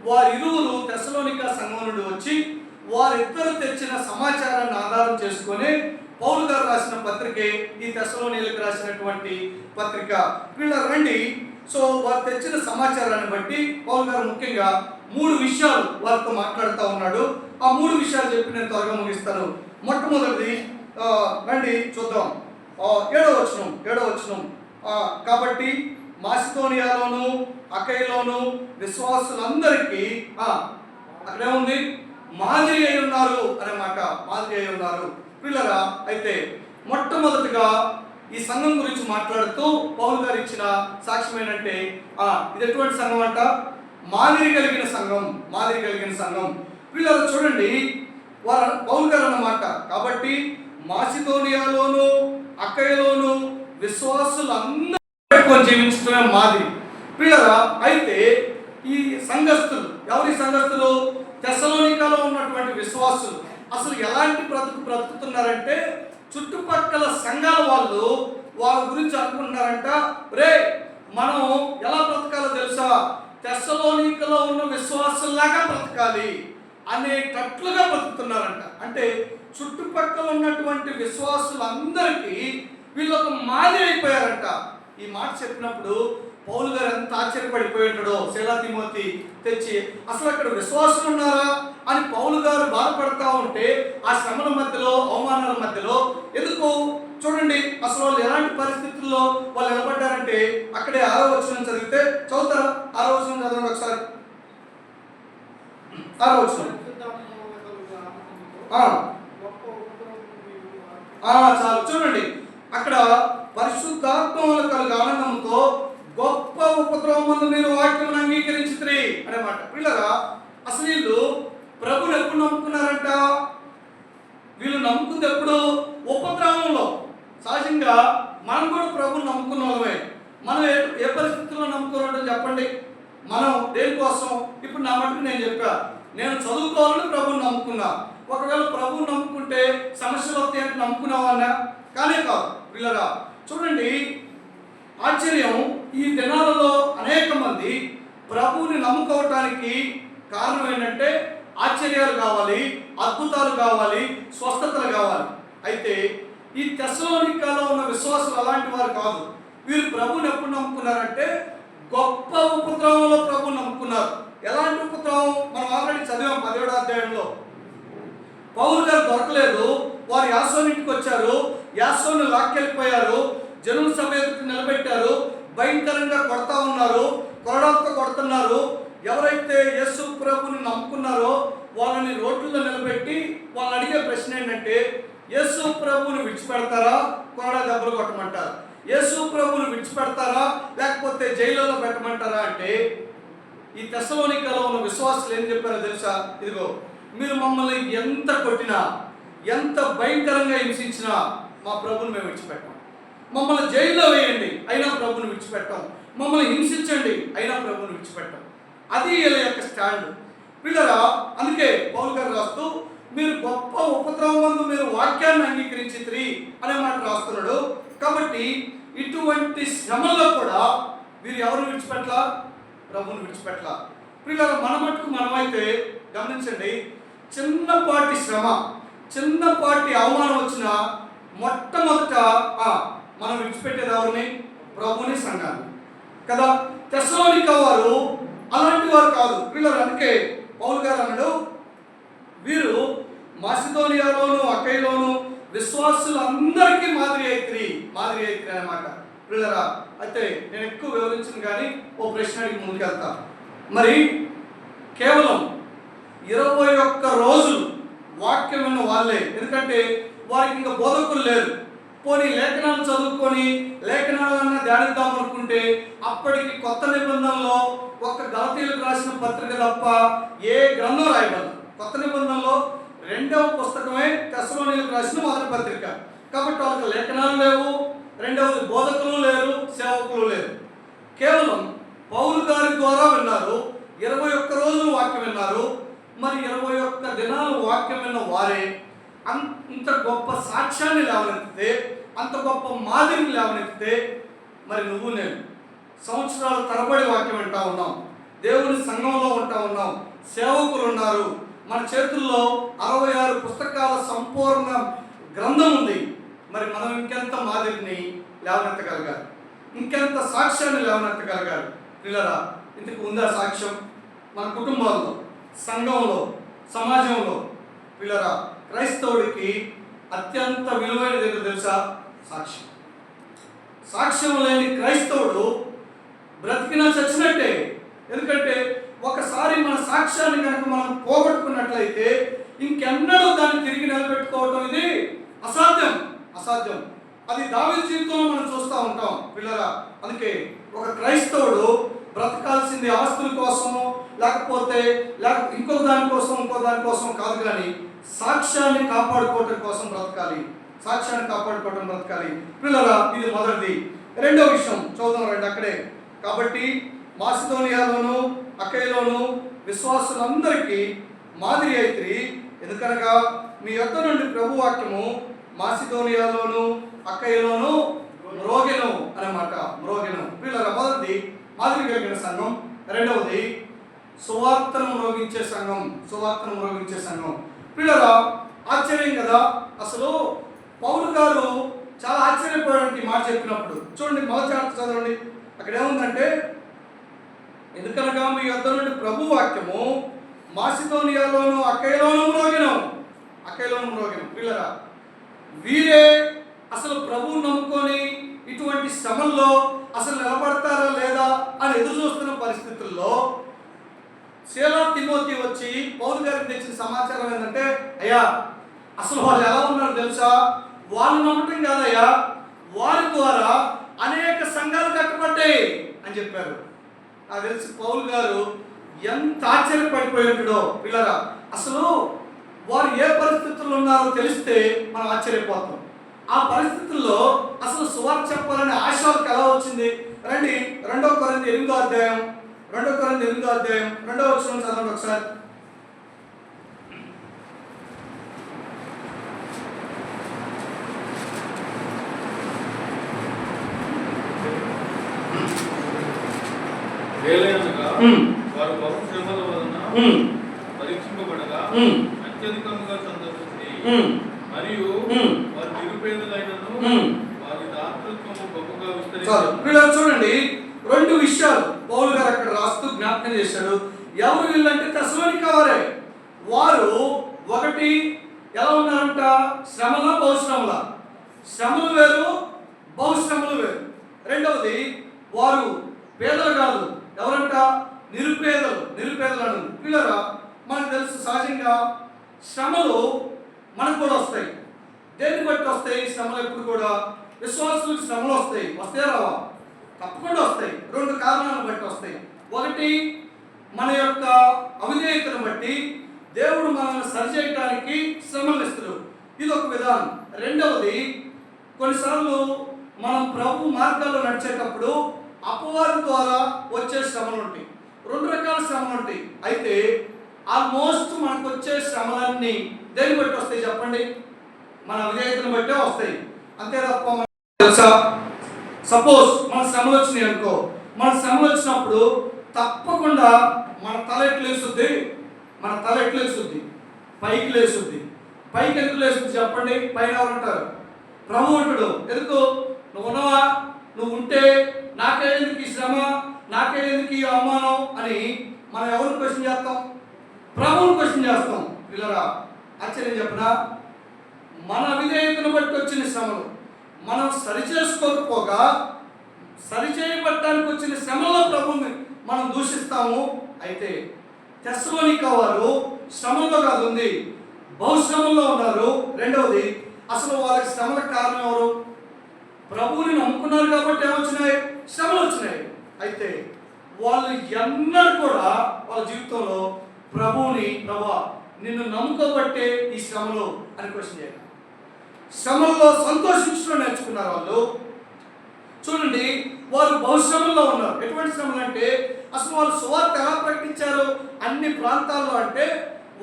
వారిరువురు తెస్సలోనిక సంఘం నుండి వచ్చి వారిద్దరు తెచ్చిన సమాచారాన్ని ఆధారం చేసుకొని పౌలు గారు రాసిన పత్రికే ఈ తెస్సలోనికలకు రాసినటువంటి పత్రిక. వీళ్ళ రండి. సో వారు తెచ్చిన సమాచారాన్ని బట్టి పౌలు గారు ముఖ్యంగా 3 విషయాలు వారితో మాట్లాడుతూ ఉన్నాడు. ఆ 3 విషయాలు చెప్పి నేను త్వరగా ముగిస్తాను. మొట్టమొదటిది రండి చూద్దాం. 7వ వచనం. కాబట్టి మాసిదోనియాలోను అకైలోను విశ్వాసులందరికీ అక్కడేముంది, మాదిరి అయి ఉన్నారు అనే మాట. మాదిరి అయి ఉన్నారు పిల్లరా. అయితే మొట్టమొదటిగా ఈ సంఘం గురించి మాట్లాడుతూ పౌలు గారు ఇచ్చిన సాక్ష్యం ఏంటంటే ఇది ఎటువంటి సంఘం అంట? మాదిరి కలిగిన సంఘం. పిల్లలు చూడండి, వారు పౌలు గారు అన్నమాట. కాబట్టి మాసిదోనియాలోను అకైలోను విశ్వాసులందరూ జీవించడమే మాదిరి. పిల్లరా, అయితే ఈ సంఘస్థులు ఎవరి సంఘస్థులు? తెస్సలోనికలో ఉన్నటువంటి విశ్వాసులు. అసలు ఎలాంటి బ్రతుకుతున్నారంటే చుట్టుపక్కల సంఘాల వాళ్ళు వాళ్ళ గురించి అనుకుంటున్నారంట, రే మనం ఎలా బ్రతకాలో తెలుసా? తెస్సలోనికలో ఉన్న విశ్వాసుల్లాగా బ్రతకాలి అనేటట్లుగా బ్రతుకుతున్నారంట. అంటే చుట్టుపక్కల ఉన్నటువంటి విశ్వాసులందరికీ వీళ్ళు ఒక మాదిరి అయిపోయారంట. ఈ మాట చెప్పినప్పుడు పౌలు గారు ఎంత ఆశ్చర్యపడిపోయి ఉంటాడో. శీలా తిమోతి తెచ్చి అసలు అక్కడ విశ్వాసులు ఉన్నారా అని పౌలు గారు బాధపడతా ఉంటే ఆ శ్రమల మధ్యలో, అవమానాల మధ్యలో ఎందుకు చూడండి అసలు వాళ్ళు ఎలాంటి పరిస్థితుల్లో వాళ్ళు నిలబడ్డారంటే అక్కడే 6వ వచనం చదివితే చదువుతారా? 6వ వచనం చదవండి ఒకసారి. 6వ వచనం. చాలు చూడండి, అక్కడ పరిశుద్ధాత్మల కలుగు ఆనందంతో గొప్ప ఉపద్రవమందు మీరు వాక్యం అంగీకరించితిరి అనే మాట. పిల్లరా, అసలు వీళ్ళు ప్రభుని ఎప్పుడు నమ్ముకున్నారంట? వీళ్ళు నమ్ముకుంది ఎప్పుడు? ఉపద్రవంలో. సహజంగా మనం కూడా ప్రభుని నమ్ముకున్న వాళ్ళమే. మనం ఏ పరిస్థితుల్లో నమ్ముకున్నాడో చెప్పండి. మనం దేనికోసం? ఇప్పుడు నా మటుకు నేను చెప్పా, నేను చదువుకోవాలని ప్రభుని నమ్ముకున్నా. ఒకవేళ ప్రభుని నమ్ముకుంటే సమస్యలు వస్తాయంటే నమ్ముకునేవాళ్ళ? కానీ కాదు. పిల్లరా చూడండి, ఆశ్చర్యం, ఈ దినాలలో అనేక మంది ప్రభువుని నమ్ముకోవటానికి కారణం ఏంటంటే ఆశ్చర్యాలు కావాలి, అద్భుతాలు కావాలి, స్వస్థతలు కావాలి. అయితే ఈ తెస్సలోనికలో ఉన్న విశ్వాసులు అలాంటి వారు కాదు. వీరు ప్రభువుని ఎప్పుడు నమ్ముకున్నారంటే గొప్ప ఉపద్రవంలో ప్రభువుని నమ్ముకున్నారు. ఎలాంటి ఉపద్రవం? మనం ఆల్రెడీ చదివాం 17వ అధ్యాయంలో. పౌలు గారు దొరకలేదు, వారు యాసోనింటికి వచ్చారు, యాసోను లాక్కెళ్ళిపోయారు, జనుల సభ ఎదుట నిలబెట్టారు, భయంకరంగా కొడతా ఉన్నారు, కొరడాలతో కొడుతున్నారు. ఎవరైతే యేసు ప్రభుని నమ్ముకున్నారో వాళ్ళని రోడ్లలో నిలబెట్టి వాళ్ళని అడిగే ప్రశ్న ఏంటంటే, యేసు ప్రభుని విడిచిపెడతారా, కొరడా దెబ్బలు కొట్టమంటారా? యేసు ప్రభుని విడిచిపెడతారా లేకపోతే జైలులో పెట్టమంటారా అంటే ఈ తెస్సలోనికలో ఉన్న విశ్వాసులు ఏం చెప్పారో తెలుసా? ఇదిగో, మీరు మమ్మల్ని ఎంత కొట్టినా, ఎంత భయంకరంగా హింసించినా మా ప్రభుని మేము విడిచిపెట్టాం. మమ్మల్ని జైల్లో వేయండి అయినా ప్రభుని విడిచిపెట్టాం. మమ్మల్ని హింసించండి అయినా ప్రభుని విడిచిపెట్టాం. అది వీళ్ళ యొక్క స్టాండ్. పిల్లరా, అందుకే పౌలు గారు రాస్తూ మీరు గొప్ప ఉపద్రవమందు మీరు వాక్యాన్ని అంగీకరించితిరి అనే మాట రాస్తున్నాడు. కాబట్టి ఇటువంటి శ్రమల్లో కూడా వీరు ఎవరు విడిచిపెట్టలా? ప్రభుని విడిచిపెట్టలా. పిల్లల మన మటుకు మనమైతే గమనించండి, చిన్నపాటి శ్రమ, చిన్నపాటి అవమానం వచ్చినా మొట్టమొదట మనం విడిచిపెట్టేది ఎవరిని? ప్రభుని, సంఘాన్ని కదా. తెస్సలోనిక వారు అలాంటి వారు కాదు. పిల్లలు అందుకే పౌలు గారు అన్నాడు, వీరు మాసిదోనియాలోను అకైలోను విశ్వాసులందరికీ మాదిరి అయితిరి అన్నమాట. పిల్లరా, అయితే నేను ఎక్కువ వివరించను కానీ ఓ ప్రశ్న అడిగి ముందుకెళ్తా. మరి కేవలం 21 రోజులు వాక్యం విన్న వాళ్ళే, ఎందుకంటే వారికి ఇంకా బోధకులు లేరు. పోనీ లేఖనాలు చదువుకొని లేఖనాలన్నా ధ్యానిద్దాం అనుకుంటే అప్పటికి కొత్త నిబంధనలో ఒక గలతీయులకు రాసిన పత్రిక తప్ప ఏ గ్రంథం రాయబడదు. కొత్త నిబంధనలో 2వ పుస్తకమే తెస్సలోనికలకు రాసిన మొదటి పత్రిక. కాబట్టి వాళ్ళకి లేఖనాలు లేవు, రెండవది బోధకులు లేరు, సేవకులు లేరు. కేవలం పౌలు గారి ద్వారా విన్నారు. 21 రోజులు వాక్యం విన్నారు. మరి 21 దినాలు వాక్యం విన్న వారే అంత గొప్ప సాక్ష్యాన్ని లేవనెత్తితే అంత గొప్ప మాదిరిని లేవనెత్తితే మరి నువ్వు నేను సంవత్సరాల తరబడి వాక్యం వింటా ఉన్నాం, దేవుని సంఘంలో ఉంటా ఉన్నాం, సేవకులు ఉన్నారు, మన చేతుల్లో 66 పుస్తకాల సంపూర్ణ గ్రంథం ఉంది. మరి మనం ఇంకెంత మాదిరిని లేవనెత్తగలగాలి, ఇంకెంత సాక్ష్యాన్ని లేవనెత్తగలగాలి? పిల్లరా, ఇంతకు ఉందా సాక్ష్యం? మన కుటుంబాల్లో, సంఘంలో, సమాజంలో పిల్లరా, క్రైస్తవుడికి అత్యంత విలువైనది ఏంటో తెలుసా? సాక్ష్యం. సాక్ష్యం లేని క్రైస్తవుడు బ్రతికినా చచ్చినట్టే. ఎందుకంటే ఒకసారి మన సాక్ష్యాన్ని కనుక మనం పోగొట్టుకున్నట్లయితే ఇంకెన్నడూ దాన్ని తిరిగి నిలబెట్టుకోవటం ఇది అసాధ్యం. అది దావీదు జీవితంలో మనం చూస్తూ ఉంటాం పిల్లరా. అందుకే ఒక క్రైస్తవుడు బ్రతకాల్సింది ఆస్తుల కోసమో లేకపోతే ఇంకో దానికోసం కాదు, కానీ సాక్ష్యాన్ని కాపాడుకోవటం కోసం బ్రతకాలి. పిల్లరా, ఇది మొదటిది. రెండో విషయం చూద్దాం రండి అక్కడే. కాబట్టి మాసిదోనియాలోను అకైలోను విశ్వాసులందరికీ మాదిరి అయితిరి, ఎందుకనగా మీ యొద్ద నుండి ప్రభు వాక్యము మాసిదోనియాలోను అకైలోను మ్రోగెను అన్నమాట. పిల్లరా, మొదటిది మాదిరి కలిగిన సంఘం, రెండవది సువార్తను మ్రోగించే సంఘం. పిల్లరా, ఆశ్చర్యం కదా. అసలు పౌలు గారు చాలా ఆశ్చర్యపోయానికి మాట చెప్పినప్పుడు చూడండి, మొదటి చదవండి. అక్కడ ఏముందంటే, ఎందుకనగా మీ యొద్ద నుండి ప్రభు వాక్యము మాసిదోనియాలోను అకైలోను మ్రోగెను. పిల్లరా, వీరే అసలు ప్రభువును నమ్ముకొని ఇటువంటి శ్రమల్లో అసలు నిలబడతారా లేదా అని ఎదురు చూస్తున్న పరిస్థితుల్లో శీలా తిమోతి వచ్చి పౌలు గారికి తెచ్చిన సమాచారం ఏంటంటే, అయ్యా అసలు వాళ్ళు ఎలా ఉన్నారో తెలుసా? వాళ్ళు నమ్మటం కాదయ్యా, వారి ద్వారా అనేక సంఘాలు కట్టబడ్డాయి అని చెప్పారు. నాకు తెలిసి పౌలు గారు ఎంత ఆశ్చర్యపడిపోయినట్టుడో. పిల్లరా, అసలు వారు ఏ పరిస్థితుల్లో ఉన్నారో తెలిస్తే మనం ఆశ్చర్యపోతాం. ఆ పరిస్థితుల్లో అసలు సువార్త చెప్పాలనే ఆశ ఎలా వచ్చింది? రండి, 2 కొరింథీ 8వ అధ్యాయం 2వ వచనం చదవండి ఒకసారి. వారు బహు శ్రమల వలన పరీక్షింపబడగా అత్యధికంగా సంతోషించి, మరియు వారు నిరుపేదలైనను వారి దాతృత్వము గొప్పగా విస్తరించారు. చూడండి, 2 విషయాలు పౌలు గారు అక్కడ రాస్తూ జ్ఞాపకం చేశాడు. ఎవరు వీళ్ళంటే తెస్సలోనిక వారే. వారు ఒకటి ఎలా ఉన్నారంట? శ్రమల బహుశ్రమల. శ్రమలు వేరు, బహుశ్రమలు వేరు. రెండవది, వారు పేదలు కాదు, ఎవరంట? నిరుపేదలు. పిల్లరా, మనకు తెలుసు సహజంగా శ్రమలు మనకు కూడా వస్తాయి. దేన్ని బట్టి వస్తాయి శ్రమలు? ఎప్పుడు కూడా విశ్వాసులకు శ్రమలు వస్తాయి రావా? తప్పకుండా వస్తాయి. 2 కారణాలను బట్టి వస్తాయి. ఒకటి, మన యొక్క అవిధేయతను బట్టి దేవుడు మనల్ని సరిచేయడానికి శ్రమలు ఇస్తాడు, ఇది ఒక విధానం. రెండవది, కొన్నిసార్లు మనం ప్రభు మార్గాల్లో నడిచేటప్పుడు అపవాది ద్వారా వచ్చే శ్రమలు ఉంటాయి. 2 రకాల శ్రమలు ఉంటాయి. అయితే ఆల్మోస్ట్ మనకు వచ్చే శ్రమలన్నీ దేని బట్టి వస్తాయి చెప్పండి? మన విధేయతను బట్టే వస్తాయి, అంతే తప్ప తెలుసా? సపోజ్ మన శ్రమలు వచ్చినాయి అనుకో, మన శ్రమలు వచ్చినప్పుడు తప్పకుండా మన తల ఎట్లు లేస్తుంది? పైకి లేస్తుంది. పైకి ఎందుకు లేస్తుంది చెప్పండి? పైన ఎవరు ఉంటారు? ప్రభు ఉంటాడు. ఎందుకు? నువ్వు ఉన్నావా? నువ్వు ఉంటే నాకే ఎందుకు ఈ శ్రమ, నాకే ఎందుకు ఈ అవమానం అని మనం ఎవరిని క్వశ్చన్ చేస్తాం? ప్రభువుని క్వశ్చన్ చేస్తాం. పిల్లరా, ఆశ్చర్యం చెప్పనా? మన విధేయతను బట్టి వచ్చిన శ్రమలు మనం సరిచేసుకోకపోగా సరిచేయబట్టడానికి వచ్చిన శ్రమలో ప్రభువుని మనం దూషిస్తాము. అయితే తెస్సలోనిక వారు శ్రమలో కాదు ఉంది, బహుశ్రమంలో ఉన్నారు. రెండవది, అసలు వాళ్ళకి శ్రమలకు కారణం ఎవరు? ప్రభువుని నమ్ముకున్నారు కాబట్టి ఏమొచ్చినాయి? శ్రమలు వచ్చినాయి. అయితే వాళ్ళు ఎన్నడూ కూడా వాళ్ళ జీవితంలో ప్రభువా నిన్ను నమ్ముకోబట్టే ఈ శ్రమలు అని క్వశ్చన్ చేయాలి. శ్రమల్లో సంతోషించడం నేర్చుకున్నారు వాళ్ళు. చూడండి, వారు బహుశ్రమంలో ఉన్నారు. ఎటువంటి శ్రమలు అంటే, అసలు వాళ్ళు సువార్త ఎలా ప్రకటించారు అన్ని ప్రాంతాల్లో అంటే,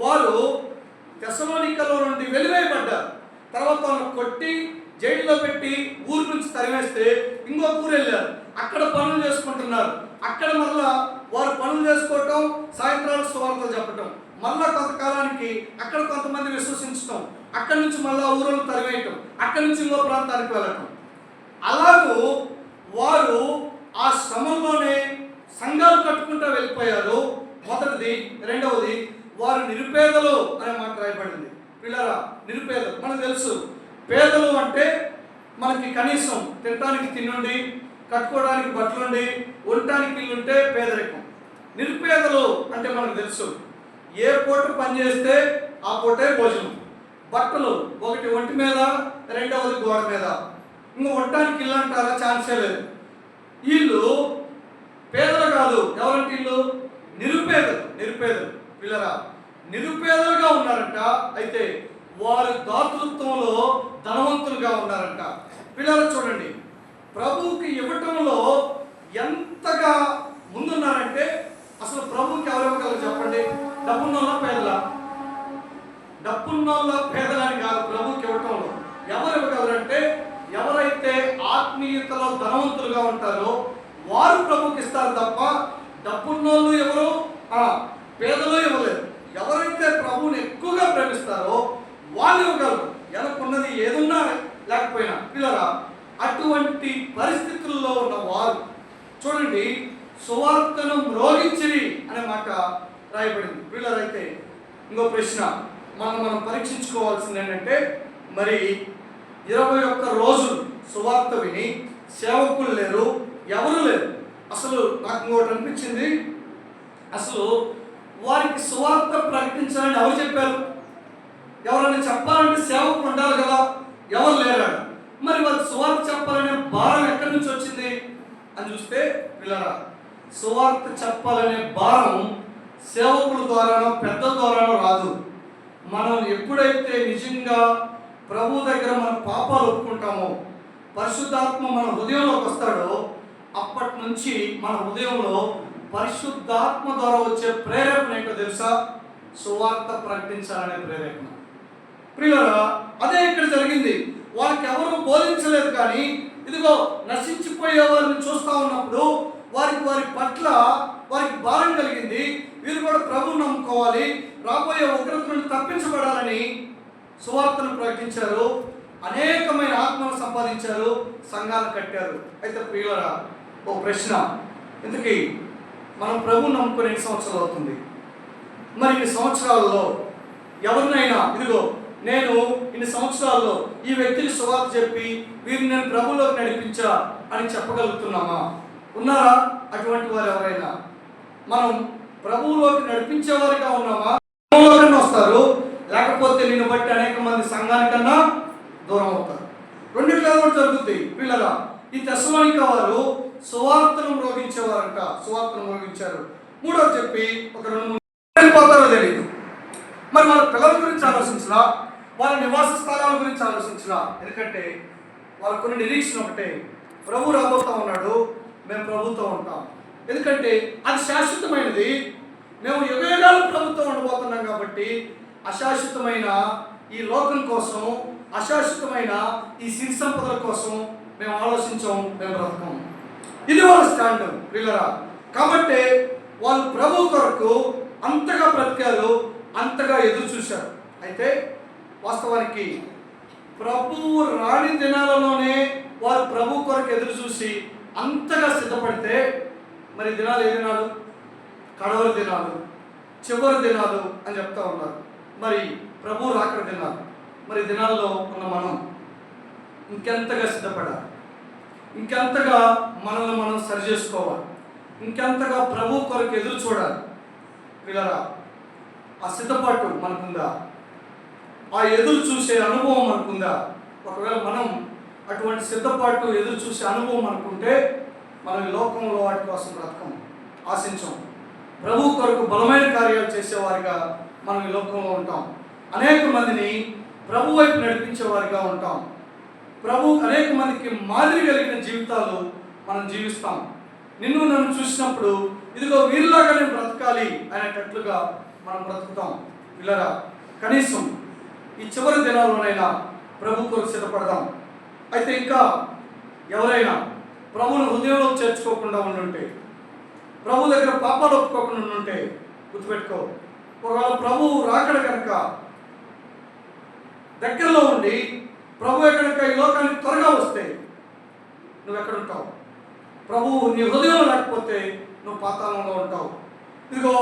వారు తెస్సలోనికలో నుండి వెలివేయబడ్డారు. తర్వాత వాళ్ళని కొట్టి జైల్లో పెట్టి ఊరు నుంచి తరిమేస్తే ఇంకో ఊరు వెళ్ళారు, అక్కడ పనులు చేసుకుంటున్నారు. అక్కడ మళ్ళా వారు పనులు చేసుకోవటం, సాయంత్రాలు సువార్తలు చెప్పటం, మళ్ళా కొంతకాలానికి అక్కడ కొంతమంది విశ్వసించటం, అక్కడి నుంచి మళ్ళా ఊరులను తరివేయటం, అక్కడి నుంచి ఇంకో ప్రాంతానికి వెళ్ళటం. అలాగూ వారు ఆ శ్రమంలోనే సంఘాలు కట్టుకుంటూ వెళ్ళిపోయారు. మొదటిది. రెండవది, వారు నిరుపేదలు అనే మాట రాయబడింది. పిల్లరా, నిరుపేదలు మనకు తెలుసు. పేదలు అంటే మనకి కనీసం తినడానికి తిన్నుండి, కట్టుకోవడానికి బట్టలుండి, ఉండటానికి ఇల్లుంటే పేదరికం. నిరుపేదలు అంటే మనకు తెలుసు, ఏ పూట పని చేస్తే ఆ పూటే భోజనం, బట్టలు ఒకటి ఒంటి మీద, రెండవది గోడ మీద, ఇంకా ఉండటానికి ఇల్లు అంటారా ఛాన్సే లేదు. వీళ్ళు పేదలు కాదు. ఎవరంటే వీళ్ళు నిరుపేదలు. నిరుపేదలు పిల్లరా, నిరుపేదలుగా ఉన్నారంట. అయితే వారు దాతృత్వంలో ధనవంతులుగా ఉన్నారంట. పిల్లలు చూడండి, ప్రభువుకి ఇవ్వటంలో ఎంతగా ముందున్నారంటే, అసలు ప్రభువుకి ఎవరు ఇవ్వగలరు చెప్పండి? డబ్బున్నోళ్ళ పేదలా? డబ్బున్నోళ్ళ పేదలని కాదు, ప్రభువుకి ఇవ్వటంలో ఎవరు ఇవ్వగలరంటే, ఎవరైతే ఆత్మీయతలో ధనవంతులుగా ఉంటారో వారు ప్రభువుకి ఇస్తారు తప్ప డబ్బున్నోళ్ళు ఎవరు పేదలు ఇవ్వలేరు. ఎవరైతే ప్రభువుని ఎక్కువగా ప్రేమిస్తారో వాళ్ళు ఇవ్వగలరు, ఎనకున్నది ఏదున్నా లేకపోయినా. పిల్లరా, అటువంటి పరిస్థితుల్లో ఉన్న వారు చూడండి, సువార్తను మ్రోగించిరి అనే మాట రాయబడింది. పిల్లరైతే ఇంకో ప్రశ్న మనం పరీక్షించుకోవాల్సింది ఏంటంటే, మరి 21 రోజులు సువార్త విని సేవకులు లేరు, ఎవరు లేరు. అసలు నాకు ఇంకోటి అనిపించింది, అసలు వారికి సువార్త ప్రకటించాలని ఎవరు చెప్పారు? ఎవరైనా చెప్పాలంటే సేవకులు ఉండాలి కదా, ఎవరు లేరాడు. మరి వారికి సువార్త చెప్పాలనే భారం ఎక్కడి నుంచి వచ్చింది అని చూస్తే, పిల్లరా, సువార్త చెప్పాలనే భారం సేవకుల ద్వారానో పెద్దల ద్వారానో రాదు. మనం ఎప్పుడైతే నిజంగా ప్రభు దగ్గర మన పాపాలు ఒప్పుకుంటామో, పరిశుద్ధాత్మ మన హృదయంలోకి వస్తాడో, అప్పటి నుంచి మన హృదయంలో పరిశుద్ధాత్మ ద్వారా వచ్చే ప్రేరేపణ ఏంటో తెలుసా? సువార్త ప్రకటించాలనే ప్రేరేపణ. ప్రియులారా, అదే ఇక్కడ జరిగింది. వాళ్ళకి ఎవరు బోధించలేదు, కానీ ఇదిగో నశించిపోయే వారిని చూస్తూ ఉన్నప్పుడు వారి పట్ల వారికి భారం కలిగింది. వీరు కూడా ప్రభువుని నమ్ముకోవాలి, రాబోయే ఉగ్రత నుండి తప్పించబడాలని సువార్తను ప్రకటించారు. అనేకమైన ఆత్మను సంపాదించారు, సంఘాలు కట్టారు. అయితే ప్రియులారా, ఓ ప్రశ్న, ఇంతకీ మనం ప్రభువుని నమ్ముకుని ఎన్ని సంవత్సరాలు అవుతుంది? మరి ఇన్ని సంవత్సరాల్లో ఎవరినైనా ఇదిగో నేను ఇన్ని సంవత్సరాల్లో ఈ వ్యక్తికి సువార్త చెప్పి వీరిని నేను ప్రభువులోకి నడిపించా అని చెప్పగలుగుతున్నామా? ఉన్నారా అటువంటి వారు ఎవరైనా? మనం ప్రభువులోకి నడిపించేవారిగా ఉన్నామా? ప్రభువులోకి వస్తారు, లేకపోతే నిన్ను బట్టి అనేక మంది సంఘానికన్నా దూరం అవుతారు. రెండిట్లో కూడా జరుగుతుంది. పిల్లల, ఈ తెస్సలోనిక వారు సువార్తను మ్రోగించేవారంట, సువార్తను మ్రోగించారు. మూడోది చెప్పి ఒక 2-3 వెళ్ళిపోతారో తెలియదు. మరి వాళ్ళ పిల్లల గురించి ఆలోచించరా, వాళ్ళ నివాస స్థలాల గురించి ఆలోచించరా? ఎందుకంటే వాళ్ళకున్న నిరీక్షణ ఒకటే, ప్రభు రాబోతా ఉన్నాడు, మేము ప్రభుతో ఉంటాం. ఎందుకంటే అది శాశ్వతమైనది. మేము యుగయుగాలు ప్రభుతో ఉండబోతున్నాం కాబట్టి అశాశ్వతమైన ఈ లోకం కోసం, అశాశ్వతమైన ఈ సిరి సంపదల కోసం మేము ఆలోచించాం, మేము బ్రతకం. ఇది వాళ్ళ స్టాండ్ పిల్లరా. కాబట్టి వాళ్ళు ప్రభు కొరకు అంతగా బ్రతికారు, అంతగా ఎదురు చూశారు. అయితే వాస్తవానికి ప్రభువు రాని దినాలలోనే వారు ప్రభు కొరకు ఎదురు చూసి అంతగా సిద్ధపడితే, మరి దినాలు ఏ దినాలు? కడవరి దినాలు, చివరి దినాలు అని చెప్తా ఉన్నారు. మరి ప్రభు రాకడ దినాలు. మరి దినాల్లో ఉన్న మనం ఇంకెంతగా సిద్ధపడాలి, ఇంకెంతగా మనల్ని మనం సరి చేసుకోవాలి, ఇంకెంతగా ప్రభు కొరకు ఎదురు చూడాలి. పిల్లరా, ఆ సిద్ధపాటు మనకుందా? ఆ ఎదురు చూసే అనుభవం మనకుందా? ఒకవేళ మనం అటువంటి సిద్ధపాటు, ఎదురు చూసే అనుభవం అనుకుంటే మనం ఈ లోకంలో వాటి కోసం బ్రతకం, ఆశించం. ప్రభు కొరకు బలమైన కార్యాలు చేసేవారిగా మనం ఈ లోకంలో ఉంటాం. అనేక మందిని ప్రభు వైపు నడిపించేవారిగా ఉంటాం. ప్రభు అనేక మందికి మాదిరి కలిగిన జీవితాలు మనం జీవిస్తాం. నిన్ను నన్ను చూసినప్పుడు ఇదిగో వీరిలాగా నేను బ్రతకాలి అనేటట్లుగా మనం బ్రతుకుతాం. పిల్లరా, కనీసం ఈ చివరి దినాల్లోనైనా ప్రభు కొరకు సిద్ధపడదాం. అయితే ఇంకా ఎవరైనా ప్రభువుని హృదయంలో చేర్చుకోకుండా ఉండుంటే, ప్రభు దగ్గర పాపాలు ఒప్పుకోకుండా ఉండుంటే గుర్తుపెట్టుకో, ఒకవేళ ప్రభువు రాకడ కనుక దగ్గరలో ఉండి ప్రభు కనుక ఈ లోకానికి త్వరగా వస్తే నువ్వు ఎక్కడ ఉంటావు? ప్రభువు నీ హృదయంలో లేకపోతే నువ్వు పాతాళంలో ఉంటావు. ఇదిగో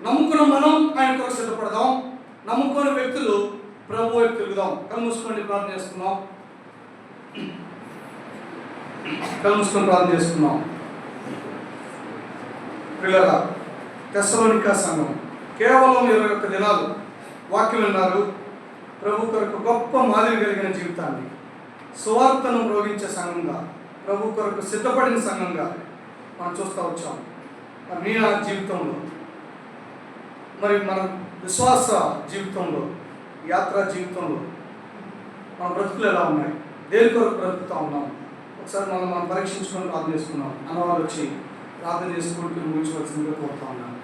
నమ్ముకున్న మనం ఆయన కొరకు సిద్ధపడదాం, నమ్ముకున్న వ్యక్తులు ప్రభు వైపు తిరుగుదాం. కళ్ళు మూసుకొని ప్రార్థన చేసుకున్నాం, కళ్ళు మూసుకొని ప్రార్థన చేసుకున్నాం. పిల్లరా, తెస్సలోనికా సంఘం కేవలం 21 దినాలు వాక్యం విన్నారు. ప్రభు కొరకు గొప్ప మాదిరి కలిగిన జీవితాన్ని, సువార్తను మ్రోగించే సంఘంగా, ప్రభు కొరకు సిద్ధపడిన సంఘంగా మనం చూస్తూ వచ్చాం. మీ జీవితంలో, మరి మన విశ్వాస జీవితంలో, యాత్రా జీవితంలో మన బ్రతుకులు ఎలా ఉన్నాయి? దేని కొరకు బ్రతుకుతూ ఉన్నాం? ఒకసారి మనం పరీక్షించుకొని ప్రార్థన చేసుకున్నాం. అన్నవాళ్ళు వచ్చి ప్రార్థన చేసుకుంటూ ముగించవలసిందిగా కోరుతా ఉన్నాను.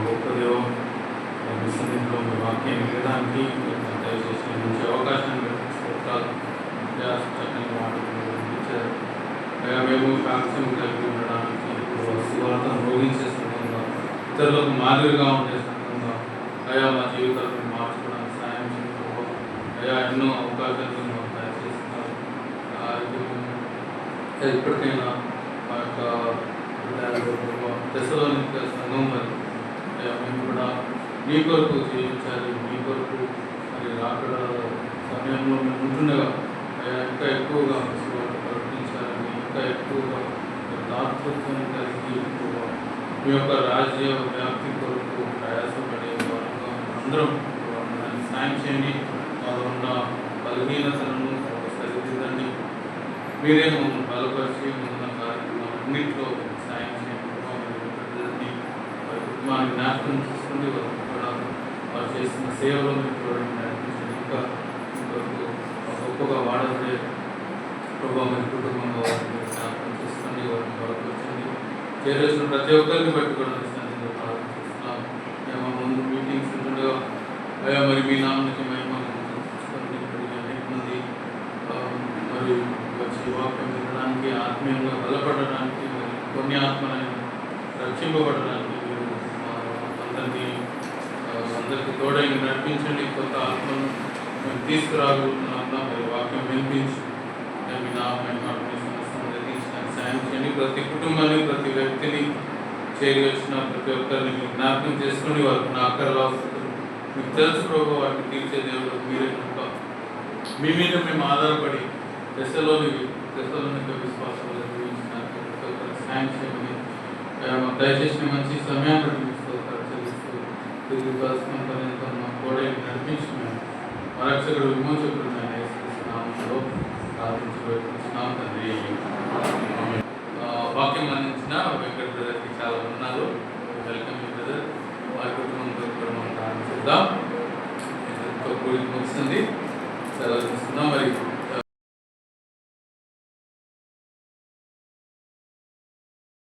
గొప్పదేవం సన్నిధిలో మీ వాక్యం వినడానికి దయచేసి మంచి అవకాశాన్ని చక్కని మాట్లాడారు. మేము సాక్ష్యం కలిగి ఉండడానికి, సువార్తను భోగించే సందర్భంగా, ఇతరులకు మాదిరిగా ఉండే సందర్భంగా అయా మా జీవితాలను మార్చుకోవడానికి సాయం చేయడం అయా ఎన్నో అవకాశాలు మాకు దయచేస్తున్నారు. ఇప్పటికైనా మా యొక్క తెస్సలోనికా సంఘం మరి మేము కూడా మీ కొరకు జీవించాలి, మీ కొరకు మరి రాకడ సమయంలో మేము ఉంటుండగా ఇంకా ఎక్కువగా ప్రవర్తించాలని, ఇంకా ఎక్కువగా దాతృత్వం కలిగి మీ యొక్క రాజ్య వ్యాప్తి కొరకు ప్రయాసపడే వారుగా అందరం సాయం చేయండి. మాలో ఉన్న బలహీనతలను సరిదిద్దండి. మీరే మమ్మల్ని బలపరిచి ఉన్న కార్యక్రమాలన్నింటిలో సాయం చేయండి. కుటుంబాన్ని జ్ఞాపకం చేసుకుంటే కూడా వారు చేస్తున్న సేవలో మీరు చూడండి, నడిపించండి. ఇంకా గొప్పగా వాడబడే ప్రభావం మీ కుటుంబంలో వారిని జ్ఞాపకం చేసుకోండి, వారిని బలపరచండి. చేరేసిన ప్రతి ఒక్కరిని బట్టి కూడా ప్రార్థిస్తున్నాం. మేము ముందు మీటింగ్స్ ఉంటుండగా అయ్యా మరి మీ నామానికి మహిమను చూసుకోండి. అనేక మంది మరి వచ్చి వాక్యం వినడానికి, ఆత్మీయంగా బలపడడానికి, మరి కొన్ని ఆత్మలను రక్షింపబడడానికి అందరికీ తోడైన నడిపించండి. కొత్త ఆత్మను మేము తీసుకురాగలుగుతున్నాం. మరి వాక్యం వినిపించి మీ నామని సాయం చేయండి. ప్రతి కుటుంబాన్ని, ప్రతి వ్యక్తిని చేరి వచ్చిన ప్రతి ఒక్కరిని మీరు జ్ఞాపకం చేసుకుని వారికి నా అక్కర్లా మీకు తెలుసు ప్రభు, వాటిని తీర్చే దేవుడు మీరే కనుక మీ మీద మేము ఆధారపడి తెస్సలోనికా విశ్వాసాలు జీవించిన ప్రతి ఒక్కరికి సాయం చేయమని దయచేసిన మంచి సమయాన్ని చెల్లిస్తూ తిరిగి కలుసుకుంటాను మాకు కూడా నడిపించుకున్నాను. మా రక్షకుడు విమోచకుడు నామంలో ప్రార్థించబడుతున్నాం తండ్రి. వాక్యం అందించిన వెంకట బ్రదర్కి చాలా ఉన్నారు. Welcome brother. వారి కుటుంబంతో కూడా మనం ప్రార్థించుద్దాం.